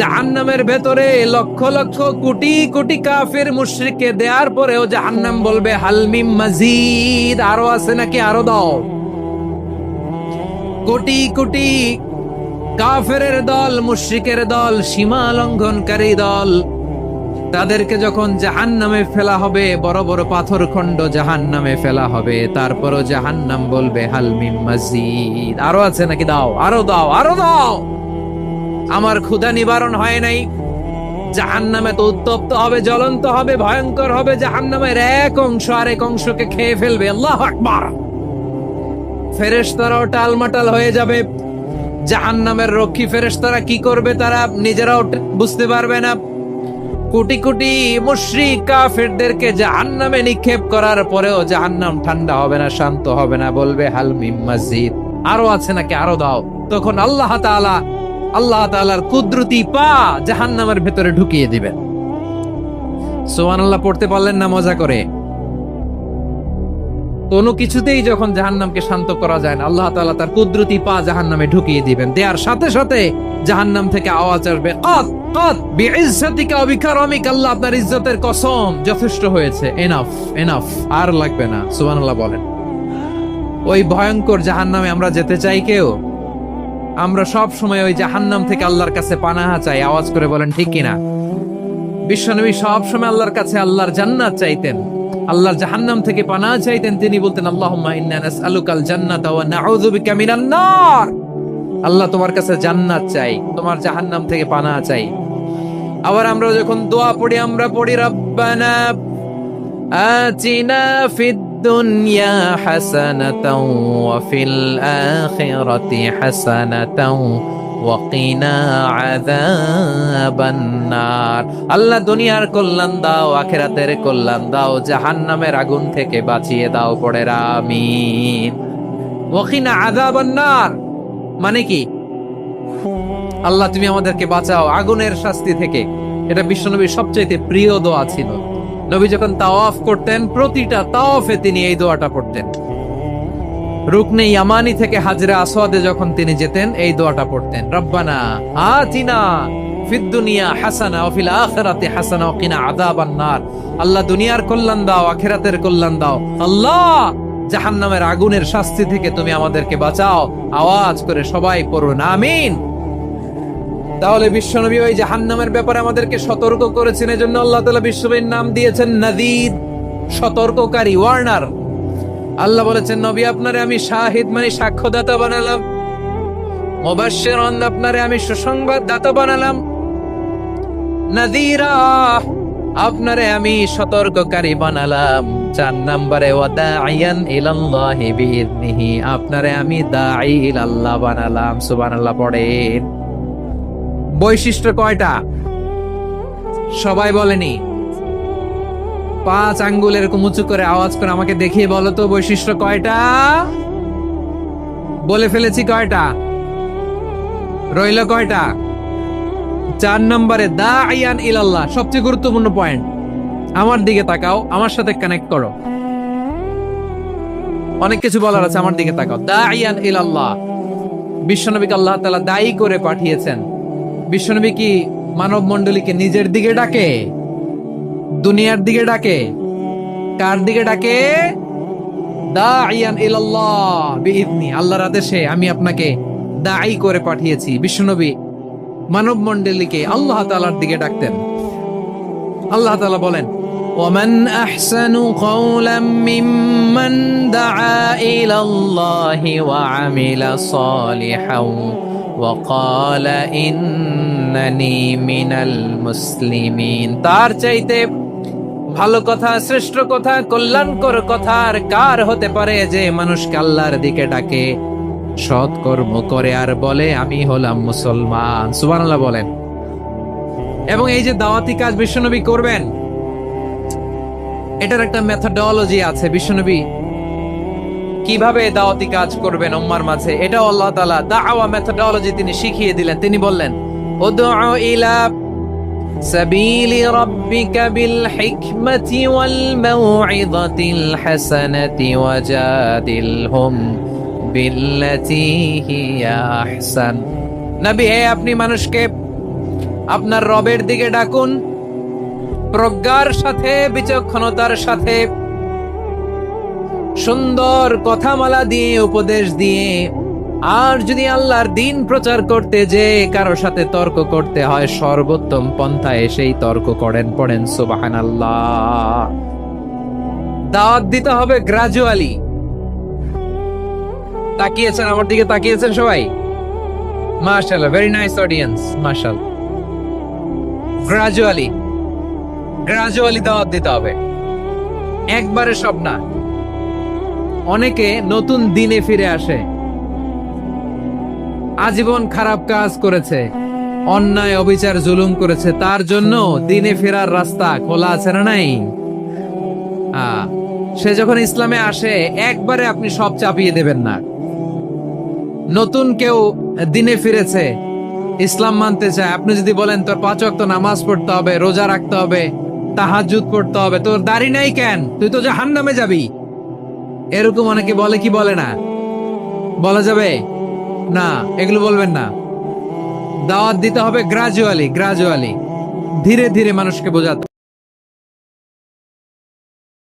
জাহান্নামের ভেতরে লক্ষ লক্ষ কোটি কোটি কাফের মুশরিককে দেওয়ার পরেও জাহান্নাম বলবে হালমিম মাজিদ, আরো আছে নাকি, আরো দাও। কোটি কোটি কাফেরের দল, মুশরিকের দল, সীমা লঙ্ঘনকারী দল, তাদেরকে যখন জাহান্নামে ফেলা হবে, বড় বড় পাথর খণ্ড জাহান্নামে ফেলা হবে, তারপরও জাহান্নাম বলবে হালমিম মাজিদ, আরো আছে নাকি, দাও, আরো দাও, আরো দাও। আমার ক্ষুধা নিবারণ হয় নাই। জাহান্নামে তো উত্তপ্ত হবে, জ্বলন্ত হবে, ভয়ঙ্কর হবে। জাহান্নামের এক অংশ আরেক অংশকে খেয়ে ফেলবে। আল্লাহু আকবার। ফেরেশতারাও টালমাটাল হয়ে যাবে। জাহান্নামের রক্ষী ফেরেশতারা কি করবে তারা নিজেরাও বুঝতে পারবে না। কোটি কোটি মুশরিক কাফেরদেরকে জাহান্নামে নিক্ষেপ করার পরেও জাহান্নাম ঠান্ডা হবে না, শান্ত হবে না, বলবে হাল মিম মাজিদ, আরো আছে নাকি, আরো দাও। তখন আল্লাহ তাআলার কুদরতি পা জাহান্নামের ভেতরে ঢুকিয়ে দিবেন। সুবহানাল্লাহ পড়তে পারলেন না মজা করে? কোনো কিছুতেই যখন জাহান্নামকে শান্ত করা যায় না, আল্লাহ তাআলা তার কুদরতি পা জাহান্নামে ঢুকিয়ে দিবেন। দেয়ার সাথে সাথে জাহান্নাম থেকে আওয়াজ আসবে, কাত কাত বিইজ্জাতিকা ওয়া বিকারামিকা, আল্লাহ আপনার ইজ্জতের কসম, যথেষ্ট হয়েছে, এনাফ এনাফ, আর লাগবে না। সুবহানাল্লাহ বলেন। ওই ভয়ঙ্কর জাহান্নামে আমরা যেতে চাই কেউ? আমরা সব সময় ওই জাহান্নাম থেকে আল্লাহর কাছে পানাহা চাই। আওয়াজ করে বলেন ঠিক কিনা? বিশ্বনবী সব সময় আল্লাহর কাছে আল্লাহর জান্নাত চাইতেন, আল্লাহর জাহান্নাম থেকে পানাহা চাইতেন। তিনি বলতেন আল্লাহুম্মা ইন্না নাসআলুকাল জান্নাতা ওয়া নাউযু বিকা মিনান নার। আল্লাহ তোমার কাছে জান্নাত চাই, তোমার জাহান্নাম থেকে পানাহা চাই। আবার আমরা যখন দোয়া পড়ি, আমরা পড়ি রব্বানা আতিনা ফিদ দুনিয়া হাসানাতাও ওয়া ফিল আখিরাতি হাসানাতাও ওয়া কিনা আযাবান নার। আল্লাহ দুনিয়ার কল্যাণ দাও, আখিরাতের কল্যাণ দাও, জাহান্নামের আগুন থেকে বাঁচিয়ে দাও, পড়ে আমিন। ওয়া কিনা আযাবান নার মানে কি? আল্লাহ তুমি আমাদেরকে বাঁচাও আগুনের শাস্তি থেকে। এটা বিশ্বনবীর সবচেয়ে প্রিয় দোয়া ছিল। নবী যখন তাওয়াফ করতেন, প্রতিটা তাওয়াফে তিনি এই দোয়াটা পড়তেন। রুকনে ইয়ামানি থেকে হাজরে আসওয়াদে যখন তিনি যেতেন, এই দোয়াটা পড়তেন, রব্বানা আতিনা ফিদ দুনিয়া হাসানা ওয়া ফিল আখিরাতি হাসানা ওয়া কিনা আযাবান নার। আল্লাহ দুনিয়ার কল্যাণ দাও, আখিরাতের কল্যাণ দাও। আল্লাহ জাহান্নামের আগুনের শাস্তি থেকে তুমি আমাদেরকে বাঁচাও। আওয়াজ করে সবাই পড়ুন আমিন। তাহলে বিশ্বনবী ওই জাহান্নামের ব্যাপারে আমাদেরকে সতর্ক করেছেন, এজন্য আল্লাহ তাআলা বিশ্বনবীর নাম দিয়েছেন নাযীর, সতর্ককারী, ওয়ার্নার। আল্লাহ বলেছেন নবী আপনারে আমি শাহিদ মানে সাক্ষ্যদাতা বানালাম। মুবাশশিরান, আপনারে আমি সুসংবাদ দাতা বানালাম, নাযীরা, আপনারে আমি সতর্ককারী বানালাম। 4 নম্বরে ওয়া দাঈয়ান ইলাল্লাহি বিইذনিহি, আপনারে আমি দাঈ ইলাল্লাহ বানালাম। সুবহানাল্লাহ পড়েন। বৈশিষ্ট্য কয়টা? সবাই বলেনি। 5 আঙ্গুল এরকম উঁচু করে আওয়াজ করে আমাকে দেখিয়ে বলো তো বৈশিষ্ট্য কয়টা? বলে ফেলেছি কয়টা? রইল কয়টা? 4 নম্বরে দাঈয়ান ইলাল্লাহ, সবচেয়ে গুরুত্বপূর্ণ পয়েন্ট। আমার দিকে তাকাও, আমার সাথে কানেক্ট করো। অনেক কিছু বলার আছে, আমার দিকে তাকাও। দাঈয়ান ইলাল্লাহ, বিশ্বনবীকে আল্লাহ তাআলা দায়ী করে পাঠিয়েছেন। বিশ্বনবী কি মানব মণ্ডলীকে নিজের দিকে ডাকে? দুনিয়ার দিকে ডাকে? কার দিকে ডাকে? দাঈয়ান ইলাল্লাহ বিইذনি, আল্লাহর আদেশে আমি আপনাকে দায়ী করে পাঠিয়েছি। বিশ্বনবী মানব মণ্ডলীকে আল্লাহ তাআলার দিকে ডাকতেন। আল্লাহ তাআলা বলেন, ওয়ামান আহসানু কাওলাম মিম্মান দাআ ইলাল্লাহি ওয়া আমিলা সালিহান ওয়া ক্বালা ইন্নানি মিনাল মুসলিমিন। তার চাইতে ভালো কথা, শ্রেষ্ঠ কথা, কল্যাণকর কথা আর কার হতে পারে যে মানুষকে আল্লাহর দিকে ডাকে, সৎ কর্ম করে আর বলে আমি হলাম মুসলমান। সুবহানাল্লাহ বলেন। এবং এই যে দাওয়াতি কাজ বিশ্বনবী করবেন, এটার একটা মেথডোলজি আছে। বিশ্বনবী কিভাবে দাওয়াতি কাজ করবেন উম্মার মাঝে, এটাও আল্লাহ তাআলা দাওয়া মেথডোলজি তিনি শিখিয়ে দিলেন। তিনি বললেন, উদউ ইলা সাবিলি রাব্বিকা বিল হিকমাতি ওয়াল মাউইযাতিল হাসানাতি ওয়াজাদিলহুম বিল্লাতি হিয়া আহসান। নবী হে, আপনি মানুষকে আপনার রবের দিকে ডাকুন প্রজ্ঞার সাথে, বিচক্ষণতার সাথে, সুন্দর কথামালা দিয়ে, উপদেশ দিয়ে। আর যদি আল্লাহর দ্বীন প্রচার করতে যে কারোর সাথে তর্ক করতে হয়, সর্বোত্তম পন্থায় সেই তর্ক করেন। পড়েন সুবহানাল্লাহ। দাওয়াত দিতে হবে গ্রাজুয়ালি। তাকিয়েছেন আমার দিকে, তাকিয়েছেন সবাই? মাশাআল্লাহ, ভেরি নাইস অডিয়েন্স, মাশাআল্লাহ। গ্রাজুয়ালি দাওয়াত দিতে হবে, একবারে সব না। অনেকে নতুন দিনে ফিরে আসে, আজীবন খারাপ কাজ করেছে, অন্যায় অবিচার জুলুম করেছে, তার জন্য দিনে ফেরার রাস্তা খোলা আছে না নাই? সে যখন ইসলামে আসে একবারে আপনি সব চাপিয়ে দেবেন না। নতুন কেউ দিনে ফিরেছে, ইসলাম মানতে চায়, আপনি যদি বলেন তোর 5 ওয়াক্ত নামাজ পড়তে হবে, রোজা রাখতে হবে, তাহাজ্জুদ পড়তে হবে, তোর দাড়ি নাই কেন, তুই তো জাহান্নামে যাবি, এরকম অনেকে বলে কি বলে না? বলা যাবে না, এগুলো বলবেন না। দাওয়াত দিতে হবে গ্রাজুয়ালি, ধীরে ধীরে মানুষকে বোঝাতে